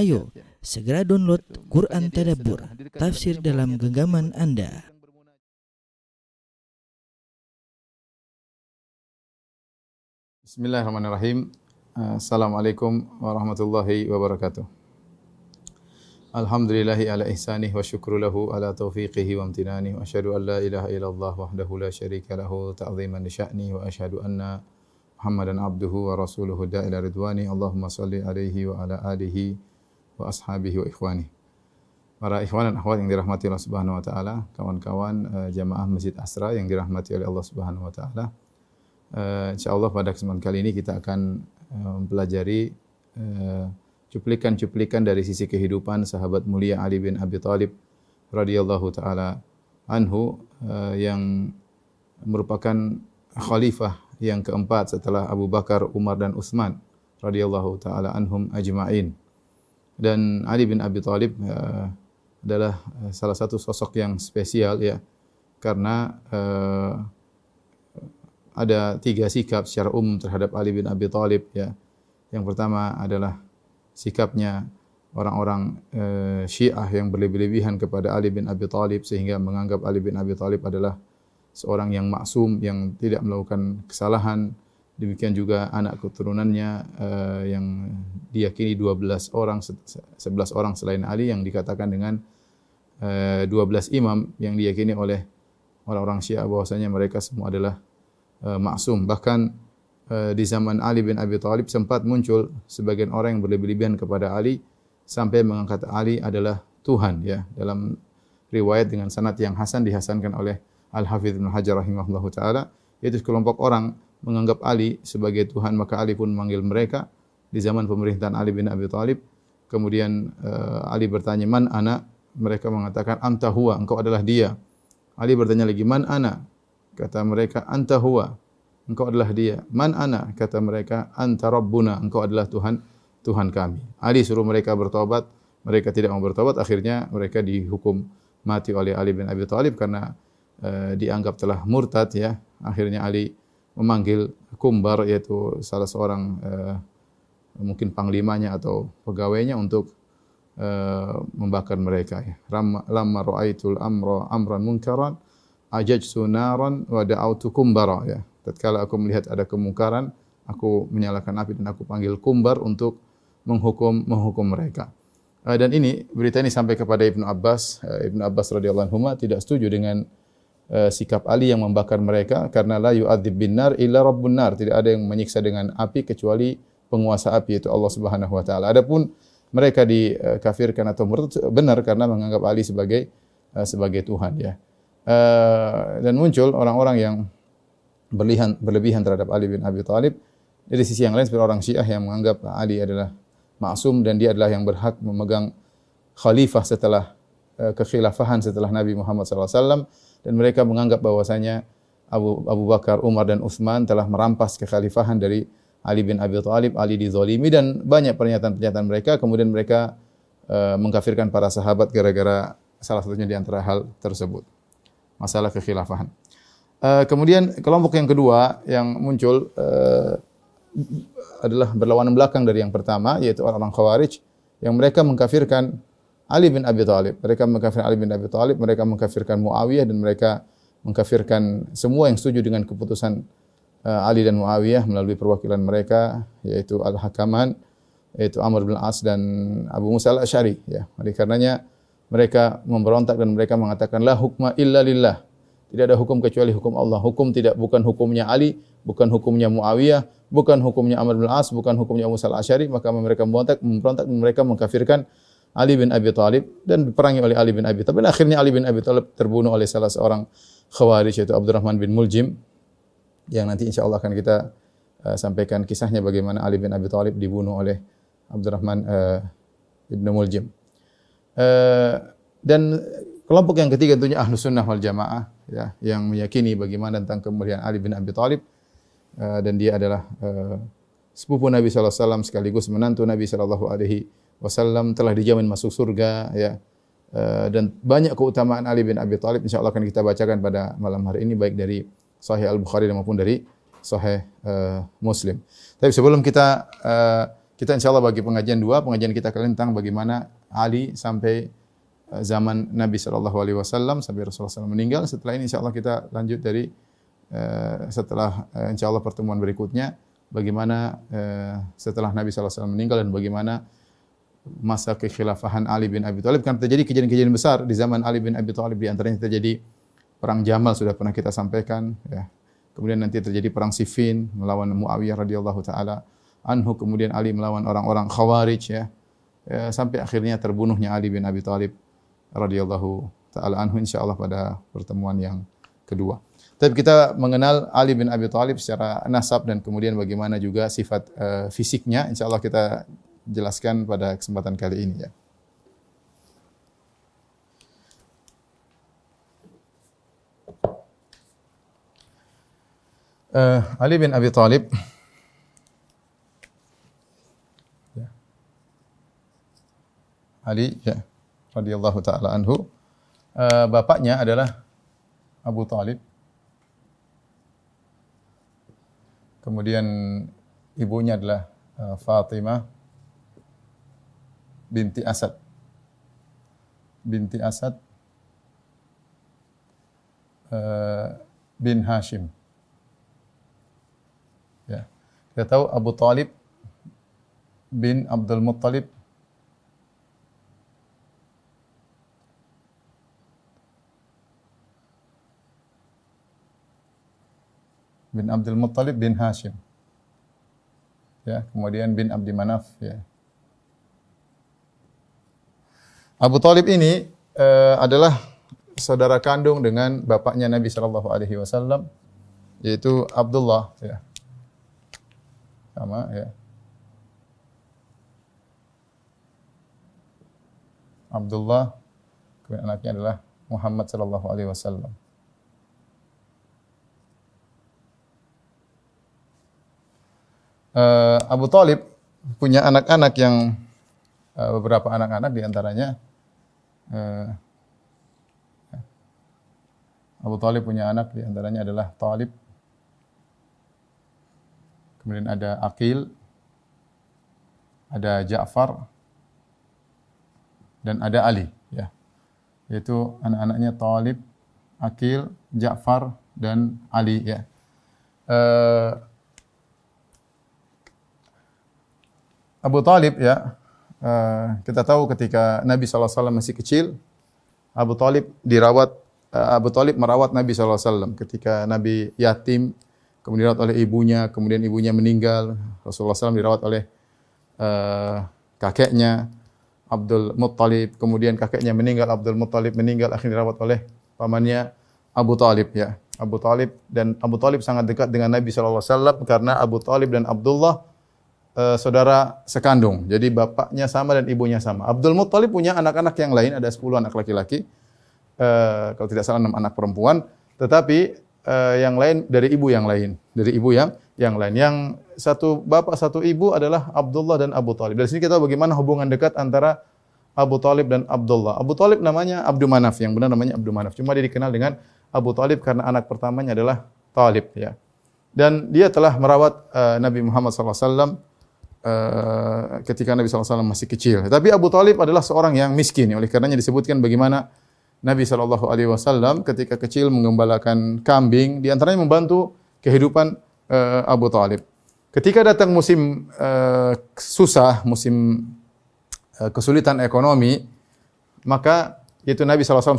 Ayo, segera download Quran Tadabbur, tafsir dalam genggaman Anda. Bismillahirrahmanirrahim. Assalamualaikum warahmatullahi wabarakatuh. Alhamdulillahi ala ihsanih wa syukru lahu ala taufiqihi wa amtinani wa asyhadu an la ilaha illallah wahdahu la syarika lahu ta'ziman li sya'ni wa asyhadu anna Muhammadan abduhu wa rasuluhu da'ila ridwani. Allahumma salli alaihi wa ala alihi wa ashabihi wa ikhwani. Para ikhwan dan akhwat yang dirahmati Allah Subhanahu wa taala, kawan-kawan jamaah Masjid Asra yang dirahmati oleh Allah Subhanahu wa taala. Insyaallah pada kesempatan kali ini kita akan mempelajari cuplikan-cuplikan dari sisi kehidupan sahabat mulia Ali bin Abi Thalib radhiyallahu taala anhu, yang merupakan khalifah yang keempat setelah Abu Bakar, Umar dan Utsman radhiyallahu taala anhum ajma'in. Dan Ali bin Abi Thalib adalah salah satu sosok yang spesial ya, karena ada tiga sikap secara umum terhadap Ali bin Abi Thalib ya. Yang pertama adalah sikapnya orang-orang Syiah yang berlebih-lebihan kepada Ali bin Abi Thalib sehingga menganggap Ali bin Abi Thalib adalah seorang yang maksum, yang tidak melakukan kesalahan. Demikian juga anak keturunannya yang diyakini 11 orang selain Ali, yang dikatakan dengan 12 imam yang diyakini oleh orang-orang Syiah bahwasanya mereka semua adalah maksum. Bahkan di zaman Ali bin Abi Thalib sempat muncul sebagian orang yang berlebih-lebihan kepada Ali sampai mengangkat Ali adalah Tuhan ya. Dalam riwayat dengan sanad yang hasan dihasankan oleh Al-Hafidz Ibnu Hajar rahimahullahu taala, yaitu kelompok orang menganggap Ali sebagai Tuhan, maka Ali pun memanggil mereka di zaman pemerintahan Ali bin Abi Thalib. Kemudian Ali bertanya, "Man ana?" Mereka mengatakan, "Anta huwa," engkau adalah dia. Ali bertanya lagi, "Man ana?" Kata mereka, "Anta huwa," engkau adalah dia. "Man ana?" Kata mereka, "Anta rabbuna," engkau adalah Tuhan kami. Ali suruh mereka bertobat, mereka tidak mau bertobat, akhirnya mereka dihukum mati oleh Ali bin Abi Thalib karena dianggap telah murtad ya. Akhirnya Ali memanggil Kumbar, yaitu salah seorang mungkin panglimanya atau pegawainya untuk membakar mereka ya. Lamma ra'aitul amran munkaran ajajtu naran wa da'autu Kumbara ya. Tatkala aku melihat ada kemungkaran, aku menyalakan api dan aku panggil Kumbar untuk menghukum mereka. Dan berita ini sampai kepada Ibnu Abbas. Ibnu Abbas radhiyallahu anhu tidak setuju dengan sikap Ali yang membakar mereka, karena la yu'adzib bin nar illa rabbun nar, tidak ada yang menyiksa dengan api kecuali penguasa api, yaitu Allah Subhanahu wa taala. Adapun mereka dikafirkan atau murtad benar karena menganggap Ali sebagai Tuhan ya. Dan muncul orang-orang yang berlebihan terhadap Ali bin Abi Thalib. Dari sisi yang lain seperti orang Syiah yang menganggap Ali adalah maksum dan dia adalah yang berhak memegang khalifah setelah kekhilafahan setelah Nabi Muhammad SAW. Dan mereka menganggap bahwasanya Abu Bakar, Umar dan Utsman telah merampas kekhalifahan dari Ali bin Abi Thalib. Ali dizalimi dan banyak pernyataan-pernyataan mereka. Kemudian mereka mengkafirkan para sahabat gara-gara salah satunya di antara hal tersebut, masalah kekhilafahan. Kemudian kelompok yang kedua yang muncul adalah berlawanan belakang dari yang pertama, yaitu orang-orang Khawarij yang mereka mengkafirkan Ali bin Abi Thalib. Mereka mengkafirkan Ali bin Abi Thalib, mereka mengkafirkan Muawiyah, dan mereka mengkafirkan semua yang setuju dengan keputusan Ali dan Muawiyah melalui perwakilan mereka, yaitu Al-Hakaman, yaitu Amr bin As dan Abu Musa al-Asy'ari ya. Oleh karenanya mereka memberontak dan mereka mengatakan la hukma illa lillah. Tidak ada hukum kecuali hukum Allah. Hukum bukan hukumnya Ali, bukan hukumnya Muawiyah, bukan hukumnya Amr bin As, bukan hukumnya Abu Musa al-Asy'ari. Maka mereka memberontak dan mereka mengkafirkan Ali bin Abi Thalib dan diperangi oleh Ali bin Abi Thalib. Dan akhirnya Ali bin Abi Thalib terbunuh oleh salah seorang Khawarij, yaitu Abdurrahman bin Muljim, yang nanti insyaallah akan kita sampaikan kisahnya bagaimana Ali bin Abi Thalib dibunuh oleh Abdurrahman ibn Muljim. Dan kelompok yang ketiga tentunya Ahlus Sunnah wal Jamaah ya, yang meyakini bagaimana tentang kemuliaan Ali bin Abi Thalib, dan dia adalah sepupu Nabi sallallahu alaihi wasallam sekaligus menantu Nabi sallallahu alaihi wasallam, telah dijamin masuk surga ya. Dan banyak keutamaan Ali bin Abi Thalib insyaallah akan kita bacakan pada malam hari ini, baik dari Sahih Al-Bukhari maupun dari Sahih Muslim. Tapi sebelum kita kita insyaallah bagi pengajian 2, pengajian kita kali ini tentang bagaimana Ali sampai zaman Nabi sallallahu alaihi wasallam sampai Rasulullah SAW meninggal. Setelah ini insyaallah kita lanjut dari setelah insyaallah pertemuan berikutnya bagaimana setelah Nabi sallallahu alaihi wasallam meninggal dan bagaimana masa kekhilafahan Ali bin Abi Thalib. Kan terjadi kejadian-kejadian besar di zaman Ali bin Abi Thalib, di antaranya terjadi perang Jamal, sudah pernah kita sampaikan ya. Kemudian nanti terjadi perang Siffin melawan Muawiyah radhiyallahu taala anhu, kemudian Ali melawan orang-orang Khawarij ya. Sampai akhirnya terbunuhnya Ali bin Abi Thalib radhiyallahu taala anhu insyaallah pada pertemuan yang kedua. Tapi kita mengenal Ali bin Abi Thalib secara nasab dan kemudian bagaimana juga sifat fisiknya insyaallah kita jelaskan pada kesempatan kali ini ya. Ali bin Abi Thalib ya. Ali ya radhiyallahu taala anhu, bapaknya adalah Abu Thalib. Kemudian ibunya adalah Fatimah binti Asad. Binti Asad bin Hashim. Ya. Kita tahu Abu Thalib bin Abdul Muttalib bin Abdul Muttalib bin Hashim. Ya, kemudian bin Abdi Manaf ya. Abu Thalib ini adalah saudara kandung dengan bapaknya Nabi sallallahu alaihi wasallam yaitu Abdullah ya. Sama ya. Abdullah, kemudian anaknya adalah Muhammad sallallahu alaihi wasallam. Abu Thalib punya anak-anak yang beberapa anak-anak di antaranya Abu Thalib punya anak di antaranya adalah Thalib, kemudian ada Aqil, ada Ja'far dan ada Ali ya. Yaitu anak-anaknya Thalib, Aqil, Ja'far dan Ali ya. Abu Thalib ya, kita tahu ketika Nabi SAW masih kecil, Abu Thalib merawat Nabi SAW. Ketika Nabi yatim, kemudian dirawat oleh ibunya, kemudian ibunya meninggal, Rasulullah SAW dirawat oleh kakeknya Abdul Muttalib, kemudian kakeknya meninggal, Abdul Muttalib meninggal, akhirnya dirawat oleh pamannya Abu Thalib ya. Abu Thalib sangat dekat dengan Nabi SAW karena Abu Thalib dan Abdullah saudara sekandung. Jadi bapaknya sama dan ibunya sama. Abdul Muttalib punya anak-anak yang lain, ada 10 anak laki-laki. Kalau tidak salah 6 anak perempuan, tetapi yang lain dari ibu yang lain. Dari ibu yang lain. Yang satu bapak, satu ibu adalah Abdullah dan Abu Thalib. Dari sini kita tahu bagaimana hubungan dekat antara Abu Thalib dan Abdullah. Abu Thalib namanya Abdul Manaf, yang benar namanya Abdul Manaf. Cuma dia dikenal dengan Abu Thalib karena anak pertamanya adalah Thalib ya. Dan dia telah merawat Nabi Muhammad SAW ketika Nabi SAW masih kecil. Tapi Abu Thalib adalah seorang yang miskin. Oleh karenanya disebutkan bagaimana Nabi SAW ketika kecil menggembalakan kambing, di antaranya membantu kehidupan Abu Thalib. Ketika datang musim susah, musim kesulitan ekonomi, maka itu Nabi SAW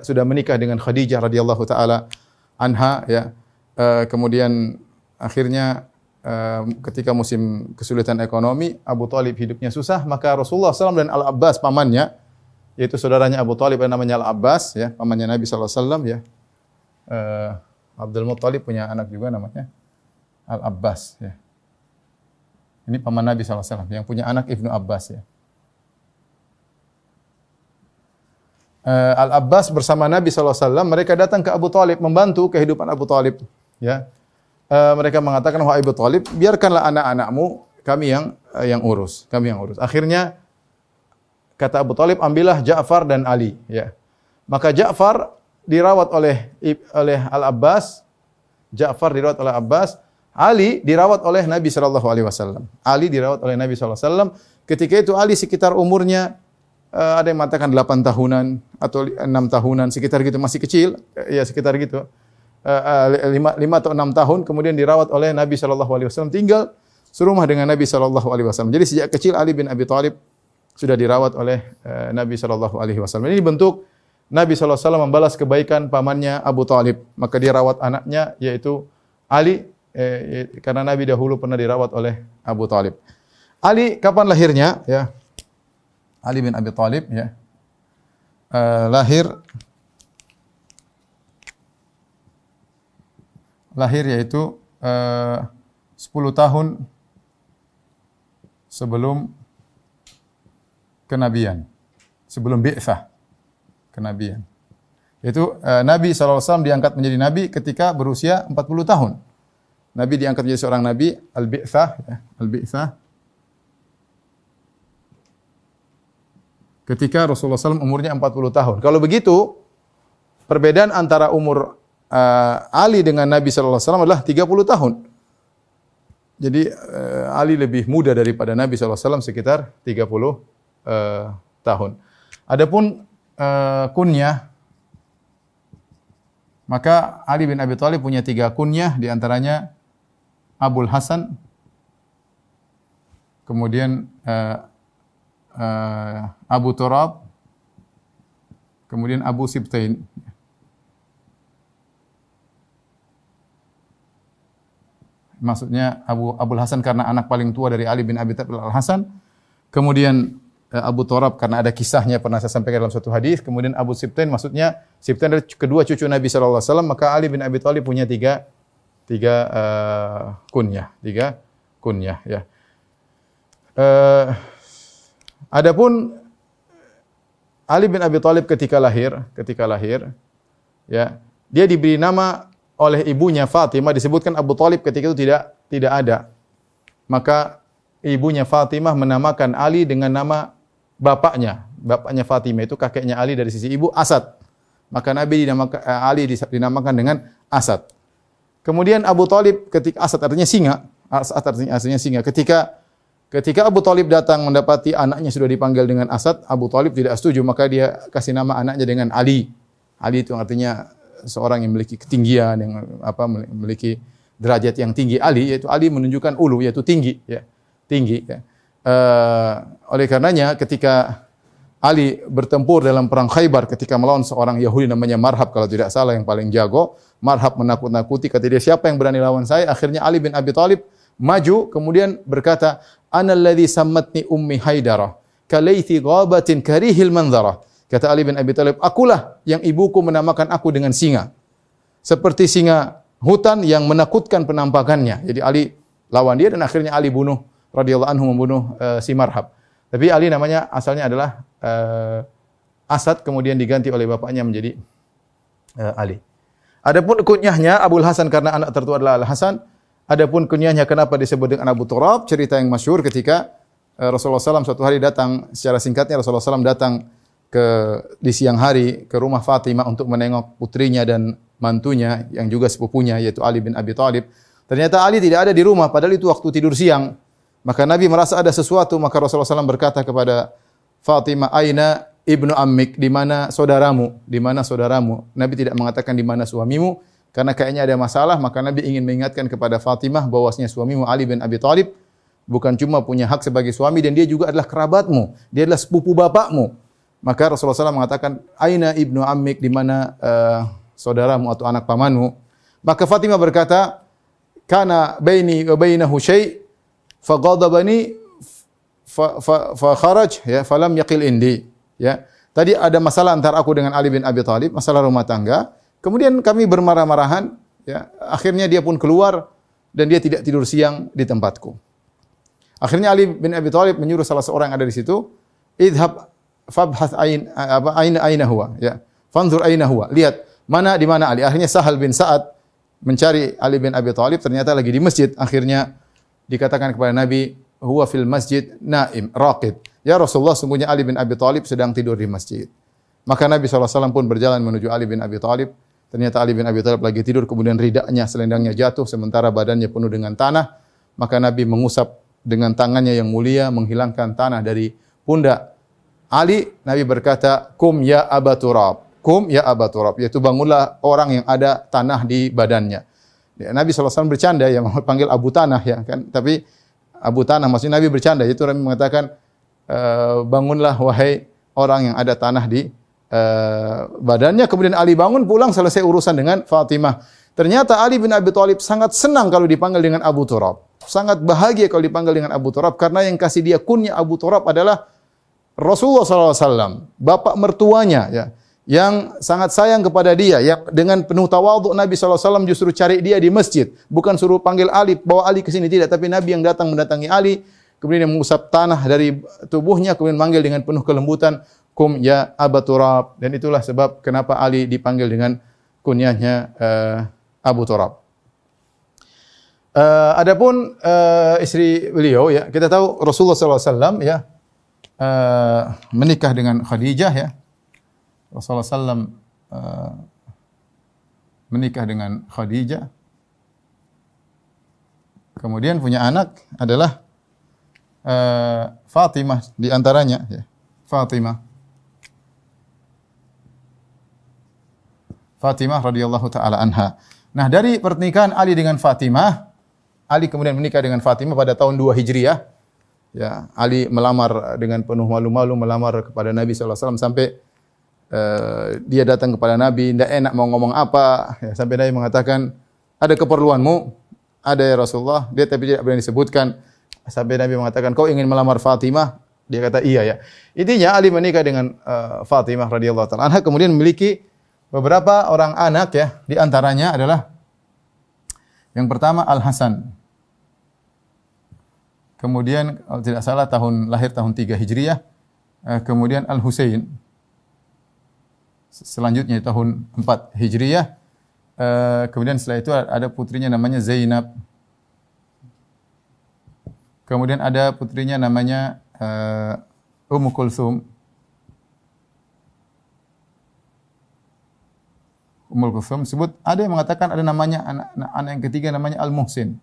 sudah menikah dengan Khadijah radhiyallahu taala anha ya. Kemudian akhirnya ketika musim kesulitan ekonomi, Abu Thalib hidupnya susah, maka Rasulullah SAW dan Al-Abbas pamannya, yaitu saudaranya Abu Thalib yang namanya Al-Abbas ya, pamannya Nabi SAW ya. Abdul Muttalib punya anak juga namanya Al-Abbas ya. Ini paman Nabi SAW yang punya anak Ibnu Abbas ya. Al-Abbas bersama Nabi SAW, mereka datang ke Abu Thalib membantu kehidupan Abu Thalib ya. Mereka mengatakan, wahai Abu Thalib, biarkanlah anak-anakmu kami yang urus. Akhirnya kata Abu Thalib, ambillah Ja'far dan Ali ya. Maka Ja'far dirawat oleh Al-Abbas. Ali dirawat oleh Nabi sallallahu alaihi wasallam. Ali dirawat oleh Nabi sallallahu alaihi wasallam. Ketika itu Ali sekitar umurnya ada yang mengatakan 8 tahunan atau 6 tahunan, sekitar gitu, masih kecil, ya sekitar gitu. 5 atau 6 tahun kemudian dirawat oleh Nabi sallallahu alaihi wasallam, tinggal serumah dengan Nabi sallallahu alaihi wasallam. Jadi sejak kecil Ali bin Abi Thalib sudah dirawat oleh Nabi sallallahu alaihi wasallam. Ini bentuk Nabi sallallahu alaihi wasallam membalas kebaikan pamannya Abu Thalib. Maka dia rawat anaknya yaitu Ali karena Nabi dahulu pernah dirawat oleh Abu Thalib. Ali kapan lahirnya? Ya, Ali bin Abi Thalib ya lahir yaitu 10 tahun sebelum kenabian, sebelum bi'tsah kenabian. Yaitu Nabi SAW diangkat menjadi nabi ketika berusia 40 tahun. Nabi diangkat menjadi seorang nabi, al-bi'tsah, ya, al-bi'tsah. Ketika Rasulullah SAW umurnya 40 tahun. Kalau begitu, perbedaan antara umur Ali dengan Nabi SAW adalah 30 tahun. Jadi Ali lebih muda daripada Nabi SAW sekitar 30 tahun. Adapun kunyah, maka Ali bin Abi Thalib punya 3 kunyah, di antaranya Abul Hasan, kemudian Abu Turab, kemudian Abu Sibtain. Maksudnya Abul Hasan karena anak paling tua dari Ali bin Abi Thalib Al-Hasan. Kemudian Abu Turab karena ada kisahnya pernah saya sampaikan dalam suatu hadis. Kemudian Abu Sibtain, maksudnya Sibtain adalah kedua cucu Nabi sallallahu alaihi wasallam. Maka Ali bin Abi Thalib punya tiga kunyah ya. Adapun Ali bin Abi Thalib ketika lahir ya, dia diberi nama oleh ibunya Fatimah. Disebutkan Abu Thalib ketika itu tidak ada. Maka ibunya Fatimah menamakan Ali dengan nama bapaknya Fatimah, itu kakeknya Ali dari sisi ibu, Asad. Maka Ali dinamakan dengan Asad. Kemudian Abu Thalib ketika Asad artinya singa. Asad artinya singa. Ketika Abu Thalib datang mendapati anaknya sudah dipanggil dengan Asad, Abu Thalib tidak setuju, maka dia kasih nama anaknya dengan Ali. Ali itu artinya seorang yang memiliki ketinggian, yang memiliki derajat yang tinggi. Ali menunjukkan ulu, yaitu tinggi ya. Oleh karenanya ketika Ali bertempur dalam perang Khaybar ketika melawan seorang Yahudi namanya Marhab, kalau tidak salah, yang paling jago. Marhab menakut-nakuti, kata dia, siapa yang berani lawan saya? Akhirnya Ali bin Abi Thalib maju kemudian berkata, ana alladhi sammatni ummi Haidarah kalaythi ghabatin karihil manzarah. Kata Ali bin Abi Thalib, akulah yang ibuku menamakan aku dengan singa, seperti singa hutan yang menakutkan penampakannya. Jadi Ali lawan dia dan akhirnya Ali radhiyallahu anhu membunuh si Marhab. Tapi Ali namanya asalnya adalah Asad, kemudian diganti oleh bapaknya menjadi Ali. Adapun kunyahnya Abul Hasan karena anak tertua adalah Al Hasan. Adapun kunyahnya kenapa disebut dengan Abu Turab? Cerita yang masyhur ketika Rasulullah SAW suatu hari datang, secara singkatnya Rasulullah SAW datang di siang hari ke rumah Fatimah untuk menengok putrinya dan mantunya yang juga sepupunya, yaitu Ali bin Abi Thalib. Ternyata Ali tidak ada di rumah, padahal itu waktu tidur siang. Maka Nabi merasa ada sesuatu, maka Rasulullah SAW berkata kepada Fatimah, aina ibnu ammik, di mana saudaramu? Di mana saudaramu? Nabi tidak mengatakan di mana suamimu, karena kayaknya ada masalah. Maka Nabi ingin mengingatkan kepada Fatimah bahwasanya suamimu Ali bin Abi Thalib bukan cuma punya hak sebagai suami, dan dia juga adalah kerabatmu, dia adalah sepupu bapakmu. Maka Rasulullah SAW mengatakan, aina ibnu ammik, di mana saudaramu atau anak pamanmu? Maka Fatimah berkata, kana baini wa bainahu syai' faghadabani fa kharaj ya falam yaqil indi, ya. Tadi ada masalah antara aku dengan Ali bin Abi Thalib, masalah rumah tangga. Kemudian kami bermarah-marahan, ya. Akhirnya dia pun keluar dan dia tidak tidur siang di tempatku. Akhirnya Ali bin Abi Thalib menyuruh salah seorang yang ada di situ, idhab fabhath aina huwa, ya. Fanzur aina huwa. Lihat di mana Ali. Akhirnya Sahal bin Sa'ad mencari Ali bin Abi Thalib, ternyata lagi di masjid. Akhirnya dikatakan kepada Nabi, huwa fil masjid naim raqid. Ya Rasulullah, sungguhnya Ali bin Abi Thalib sedang tidur di masjid. Maka Nabi SAW pun berjalan menuju Ali bin Abi Thalib. Ternyata Ali bin Abi Thalib lagi tidur, kemudian ridaknya, selendangnya jatuh, sementara badannya penuh dengan tanah. Maka Nabi mengusap dengan tangannya yang mulia, menghilangkan tanah dari pundak Ali. Nabi berkata, "Kum ya Aba Turab, kum ya Aba Turab," yaitu bangunlah orang yang ada tanah di badannya. Ya, Nabi SAW bercanda, ya panggil Abu Tanah, ya kan? Tapi Abu Tanah maksudnya Nabi bercanda. Itu Nabi mengatakan, bangunlah wahai orang yang ada tanah di badannya. Kemudian Ali bangun, pulang, selesai urusan dengan Fatimah. Ternyata Ali bin Abi Thalib sangat senang kalau dipanggil dengan Abu Turab. Sangat bahagia kalau dipanggil dengan Abu Turab, karena yang kasih dia kunyah Abu Turab adalah Rasulullah SAW, bapak mertuanya, ya, yang sangat sayang kepada dia, yang dengan penuh tawadhu Nabi SAW justru cari dia di masjid, bukan suruh panggil Ali, bawa Ali ke sini, tidak, tapi Nabi yang datang mendatangi Ali, kemudian yang mengusap tanah dari tubuhnya, kemudian manggil dengan penuh kelembutan, "Kum ya Aba Turab." Dan itulah sebab kenapa Ali dipanggil dengan kunyahnya Abu Turab. Adapun istri beliau, ya, kita tahu Rasulullah SAW, ya, menikah dengan Khadijah, ya. Rasulullah SAW menikah dengan Khadijah, kemudian punya anak adalah Fatimah di antaranya, ya. Fatimah radhiyallahu taala anha. Nah, dari pernikahan Ali dengan Fatimah, Ali kemudian menikah dengan Fatimah pada tahun 2 Hijriah. Ya, Ali melamar dengan penuh malu-malu, melamar kepada Nabi SAW sampai dia datang kepada Nabi, tidak enak mau ngomong apa, ya, sampai Nabi mengatakan, "Ada keperluanmu?" "Ada ya Rasulullah." Dia tapi tidak berani disebutkan. Sampai Nabi mengatakan, "Kau ingin melamar Fatimah?" Dia kata, "Iya ya." Intinya Ali menikah dengan Fatimah radhiyallahu taala anha, kemudian memiliki beberapa orang anak, ya. Di antaranya adalah yang pertama Al-Hasan. Kemudian kalau tidak salah lahir tahun 3 Hijriah. Kemudian Al-Husain. Selanjutnya tahun 4 Hijriah. Kemudian setelah itu ada putrinya namanya Zainab. Kemudian ada putrinya namanya Ummu Kulsum. Ummul Kulsum sebut, ada yang mengatakan ada namanya anak yang ketiga namanya Al-Muhsin.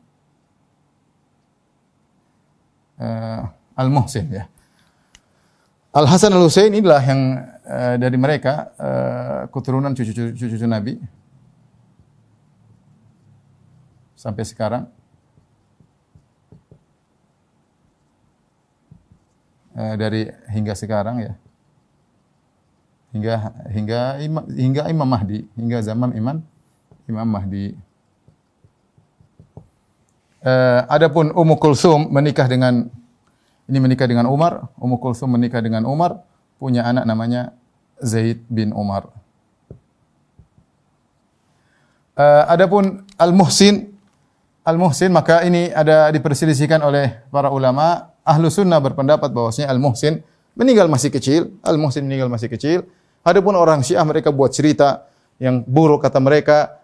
Al-Muhsin, ya. Al-Hasan Al-Husain inilah yang dari mereka keturunan cucu Nabi sampai sekarang. Dari hingga sekarang, ya. Hingga Imam Mahdi, hingga zaman Imam Mahdi. Adapun Ummu Kulsum menikah dengan Umar. Ummu Kulsum menikah dengan Umar, punya anak namanya Zaid bin Umar. Adapun Al-Muhsin, maka ini ada diperselisihkan oleh para ulama. Ahlu sunnah berpendapat bahwasanya Al-Muhsin meninggal masih kecil. Adapun orang Syiah, mereka buat cerita yang buruk, kata mereka.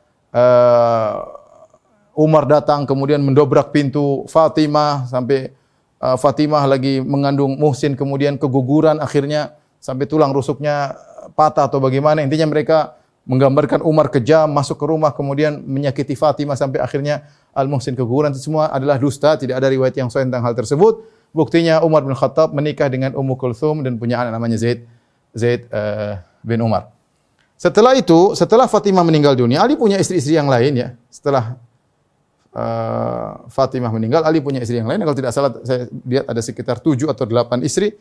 Umar datang kemudian mendobrak pintu Fatimah sampai Fatimah lagi mengandung Muhsin, kemudian keguguran, akhirnya sampai tulang rusuknya patah atau bagaimana. Intinya mereka menggambarkan Umar kejam masuk ke rumah kemudian menyakiti Fatimah sampai akhirnya Al-Muhsin keguguran. Itu semua adalah dusta, tidak ada riwayat yang sahih tentang hal tersebut. Buktinya Umar bin Khattab menikah dengan Ummu Kulsum dan punya anak namanya Zaid bin Umar. Setelah itu, setelah Fatimah meninggal dunia, Ali punya istri-istri yang lain, ya. Setelah Fatimah meninggal, Ali punya istri yang lain. Kalau tidak salah, saya lihat ada sekitar 7 atau 8 istri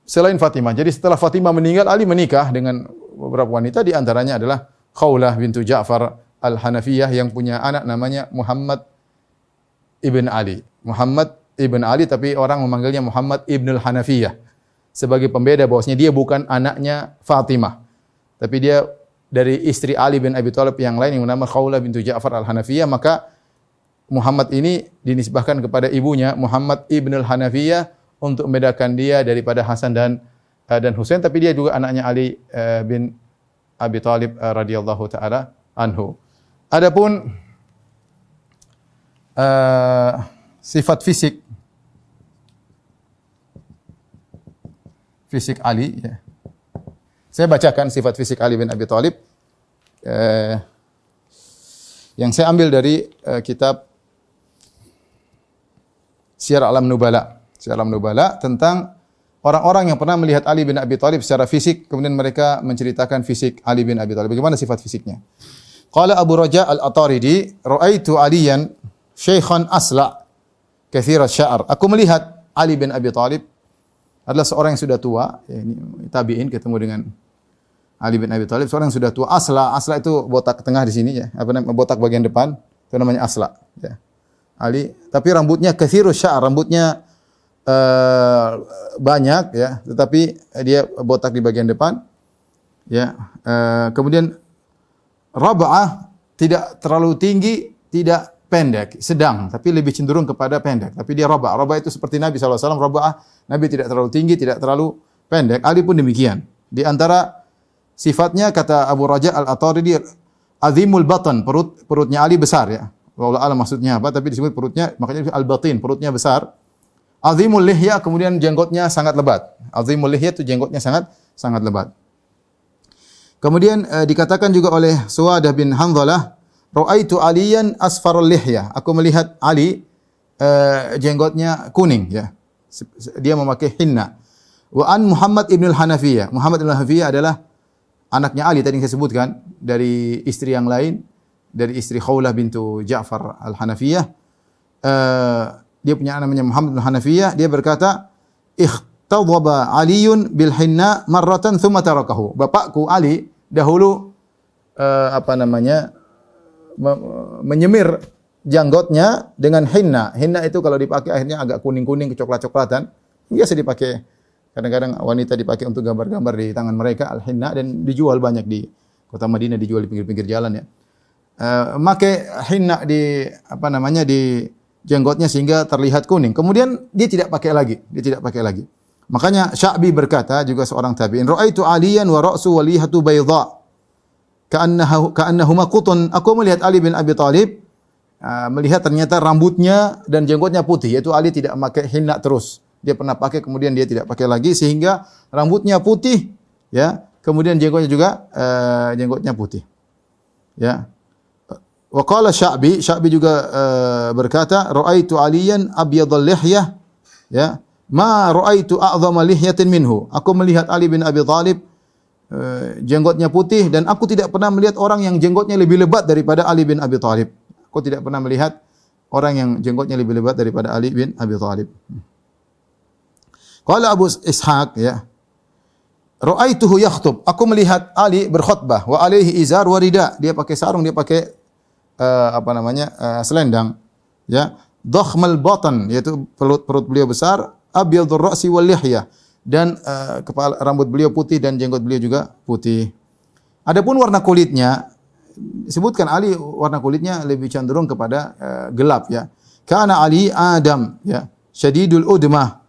selain Fatimah. Jadi setelah Fatimah meninggal, Ali menikah dengan beberapa wanita. Di antaranya adalah Khawlah bintu Ja'far Al-Hanafiyah yang punya anak namanya Muhammad ibn Ali. Muhammad ibn Ali, tapi orang memanggilnya Muhammad ibn al-Hanafiyah. Sebagai pembeda bahwasanya dia bukan anaknya Fatimah, tapi dia dari istri Ali bin Abi Thalib yang lain yang bernama Khawlah bintu Ja'far Al-Hanafiyah. Maka Muhammad ini dinisbahkan kepada ibunya Muhammad ibn al-Hanafiyah untuk membedakan dia daripada Hasan dan Husain, tapi dia juga anaknya Ali bin Abi Thalib radhiyallahu taala anhu. Adapun sifat fisik Ali, ya. Saya bacakan sifat fisik Ali bin Abi Thalib. yang saya ambil dari kitab Syiar A'lam Nubala. Syiar A'lam Nubala tentang orang-orang yang pernah melihat Ali bin Abi Thalib secara fisik, kemudian mereka menceritakan fisik Ali bin Abi Thalib. Bagaimana sifat fisiknya? Qala Abu Raja Al-Ataridi, ra'aitu Aliyan syaikhan asla, katsir asy-sya'r. Aku melihat Ali bin Abi Thalib adalah seorang yang sudah tua, ya, ini tabi'in ketemu dengan Ali bin Abi Thalib, seorang yang sudah tua. Asla itu botak tengah di sini ya, apa namanya, botak bagian depan, itu namanya asla, ya. Ali, tapi rambutnya katsirus sya'r, rambutnya banyak ya, tetapi dia botak di bagian depan. Ya, kemudian rab'ah, tidak terlalu tinggi, tidak pendek, sedang, tapi lebih cenderung kepada pendek. Tapi dia rab'ah. Rab'ah itu seperti Nabi SAW, rab'ah, Nabi tidak terlalu tinggi, tidak terlalu pendek. Ali pun demikian. Di antara sifatnya, kata Abu Raja Al-Ataridi, azimul batan, perutnya Ali besar ya. Wallahu a'lam maksudnya apa, tapi disebut perutnya, makanya al-batin, perutnya besar. Azimul lihya, kemudian jenggotnya sangat lebat. Azimul lihya itu jenggotnya sangat lebat. Kemudian dikatakan juga oleh Suwadah bin Hanzalah, ra'aitu Aliyan asfarul lihya. Aku melihat Ali jenggotnya kuning ya. Dia memakai hinna. Wa an Muhammad ibn al-Hanafiyah. Muhammad ibn al-Hanafiyah adalah anaknya Ali tadi yang saya sebutkan, dari istri yang lain, dari istri Khawlah bintu Ja'far al-Hanafiyah. Dia punya namanya Muhammad bin Hanafiyah. Dia berkata, ikhtadhaba Aliun bil hinna marratan thumma tarakahu. Bapakku Ali dahulu menyemir janggotnya dengan hinna. Hinna itu kalau dipakai akhirnya agak kuning-kuning, kecoklat-coklatan. Biasa dipakai, kadang-kadang wanita dipakai untuk gambar-gambar di tangan mereka, al-hinna, dan dijual banyak di kota Madinah, dijual di pinggir-pinggir jalan ya. Pakai hinna di jenggotnya sehingga terlihat kuning. Kemudian dia tidak pakai lagi. Makanya Sya'bi berkata, juga seorang tabi'in, ra'aitu Aliyan wa ra'su wa lihatu bayda ka'annahuma qutun. Aku melihat Ali bin Abi Thalib, melihat ternyata rambutnya dan jenggotnya putih, yaitu Ali tidak pakai hinna terus. Dia pernah pakai, kemudian dia tidak pakai lagi, sehingga rambutnya putih ya, kemudian jenggotnya juga jenggotnya putih. Ya. Wa qala Sya'bi juga berkata, ra'aitu Aliyan abyadul lihyah, ya, ma ra'aitu a'dhama lihyatin minhu. Aku melihat Ali bin Abi Thalib jenggotnya putih, dan aku tidak pernah melihat orang yang jenggotnya lebih lebat daripada Ali bin Abi Thalib. Aku tidak pernah melihat orang yang jenggotnya lebih lebat daripada Ali bin Abi Thalib. Qala Abu Ishaq, ya, ra'aituhu yakhtub. Aku melihat Ali berkhutbah, wa alaihi izar wa rida. Dia pakai sarung, dia pakai selendang, ya. Dhakhmal batan, yaitu perut beliau besar, abyadur ra'si wal lihyah, dan kepala rambut beliau putih dan jenggot beliau juga putih. Adapun warna kulitnya, disebutkan Ali warna kulitnya lebih cenderung kepada gelap ya. Kana Ali Adam, ya, syadidul udmah,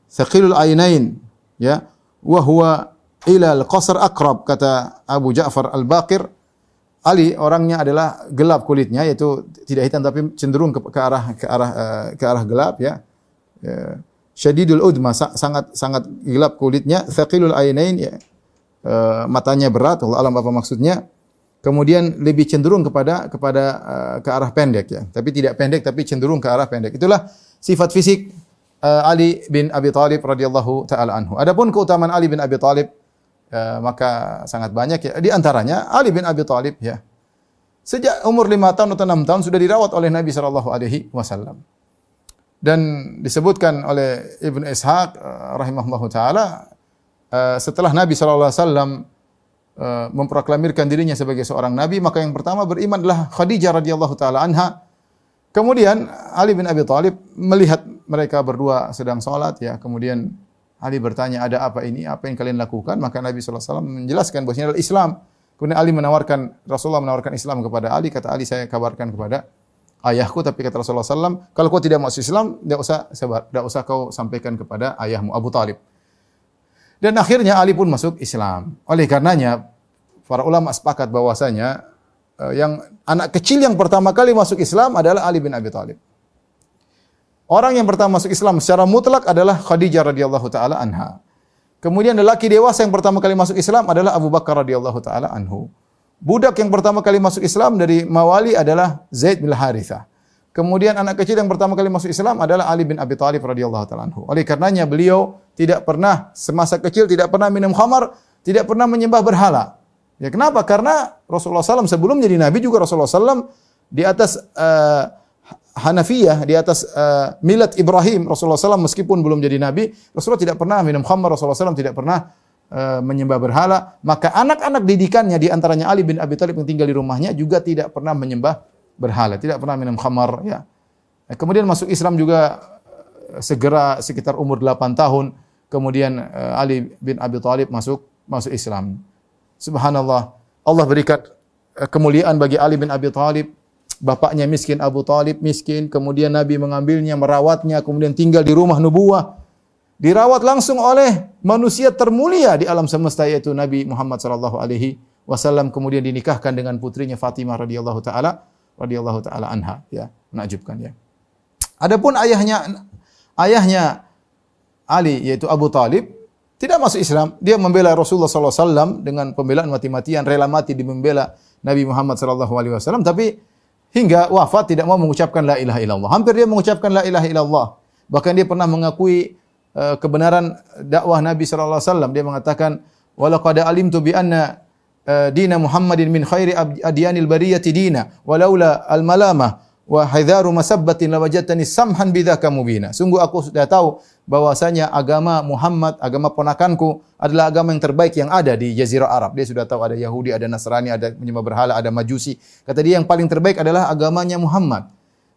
thaqilul ainain, ya, wa huwa ila al-qasr aqrab, kata Abu Ja'far Al-Baqir. Ali orangnya adalah gelap kulitnya, yaitu tidak hitam tapi cenderung ke arah gelap ya. Syadidul udma, sangat gelap kulitnya, thaqilul ainain, ya. Matanya berat, Allah alam apa maksudnya. Kemudian lebih cenderung ke arah pendek ya. Tapi tidak pendek, tapi cenderung ke arah pendek. Itulah sifat fisik Ali bin Abi Thalib radhiyallahu taala anhu. Adapun keutamaan Ali bin Abi Thalib, maka sangat banyak ya. Di antaranya Ali bin Abi Thalib ya, sejak umur 5 tahun atau 6 tahun sudah dirawat oleh Nabi sallallahu alaihi wasallam. Dan disebutkan oleh Ibnu Ishaq rahimahullahu taala, setelah Nabi sallallahu alaihi wasallam memproklamirkan dirinya sebagai seorang nabi, maka yang pertama beriman adalah Khadijah radhiyallahu taala anha. Kemudian Ali bin Abi Thalib melihat mereka berdua sedang salat ya, kemudian Ali bertanya, ada apa ini? Apa yang kalian lakukan? Maka Nabi sallallahu alaihi wasallam menjelaskan bahwasanya adalah Islam. Kemudian Rasulullah menawarkan Islam kepada Ali. Kata Ali, saya kabarkan kepada ayahku. Tapi kata Rasulullah SAW, kalau kau tidak masuk Islam, tidak usah kau sampaikan kepada ayahmu Abu Talib. Dan akhirnya Ali pun masuk Islam. Oleh karenanya, para ulama sepakat bahwasanya yang anak kecil yang pertama kali masuk Islam adalah Ali bin Abi Thalib. Orang yang pertama masuk Islam secara mutlak adalah Khadijah radhiyallahu taala anha. Kemudian lelaki dewasa yang pertama kali masuk Islam adalah Abu Bakar radhiyallahu taala anhu. Budak yang pertama kali masuk Islam dari Mawali adalah Zaid bin Harithah. Kemudian anak kecil yang pertama kali masuk Islam adalah Ali bin Abi Thalib radhiyallahu taala anhu. Oleh karenanya beliau tidak pernah semasa kecil tidak pernah minum khamar, tidak pernah menyembah berhala. Ya kenapa? Karena Rasulullah SAW sebelum jadi nabi juga Rasulullah SAW di atas Hanafiyah, di atas milat Ibrahim. Rasulullah SAW meskipun belum jadi nabi, Rasulullah tidak pernah minum khamar, Rasulullah SAW tidak pernah menyembah berhala. Maka anak-anak didikannya di antaranya Ali bin Abi Thalib yang tinggal di rumahnya juga tidak pernah menyembah berhala, tidak pernah minum khamar, ya. Kemudian masuk Islam juga segera sekitar umur 8 tahun. Kemudian Ali bin Abi Thalib masuk Islam. Subhanallah, Allah berikan kemuliaan bagi Ali bin Abi Thalib. Bapaknya miskin, Abu Thalib miskin, kemudian Nabi mengambilnya, merawatnya, kemudian tinggal di rumah nubuwah. Dirawat langsung oleh manusia termulia di alam semesta, yaitu Nabi Muhammad sallallahu alaihi wasallam, kemudian dinikahkan dengan putrinya Fatimah radhiyallahu taala anha, ya, menakjubkan, ya. Adapun ayahnya Ali yaitu Abu Thalib tidak masuk Islam. Dia membela Rasulullah sallallahu alaihi wasallam dengan pembelaan mati-matian, rela mati di membela Nabi Muhammad sallallahu alaihi wasallam, tapi hingga wafat tidak mau mengucapkan la ilaha illallah. Hampir dia mengucapkan la ilaha illallah. Bahkan dia pernah mengakui kebenaran dakwah Nabi sallallahu alaihi wasallam. Dia mengatakan, "Wa laqad alimtu bi anna dina Muhammadin min khairi adyanil bariyati dina walaula al-malamah wa hidharu masabbatin lawajadtani samhan bidzaka mubina." Sungguh aku sudah tahu bahwasanya agama Muhammad, agama ponakanku adalah agama yang terbaik yang ada di Jazirah Arab. Dia sudah tahu ada Yahudi, ada Nasrani, ada menyembah berhala, ada Majusi. Kata dia yang paling terbaik adalah agamanya Muhammad.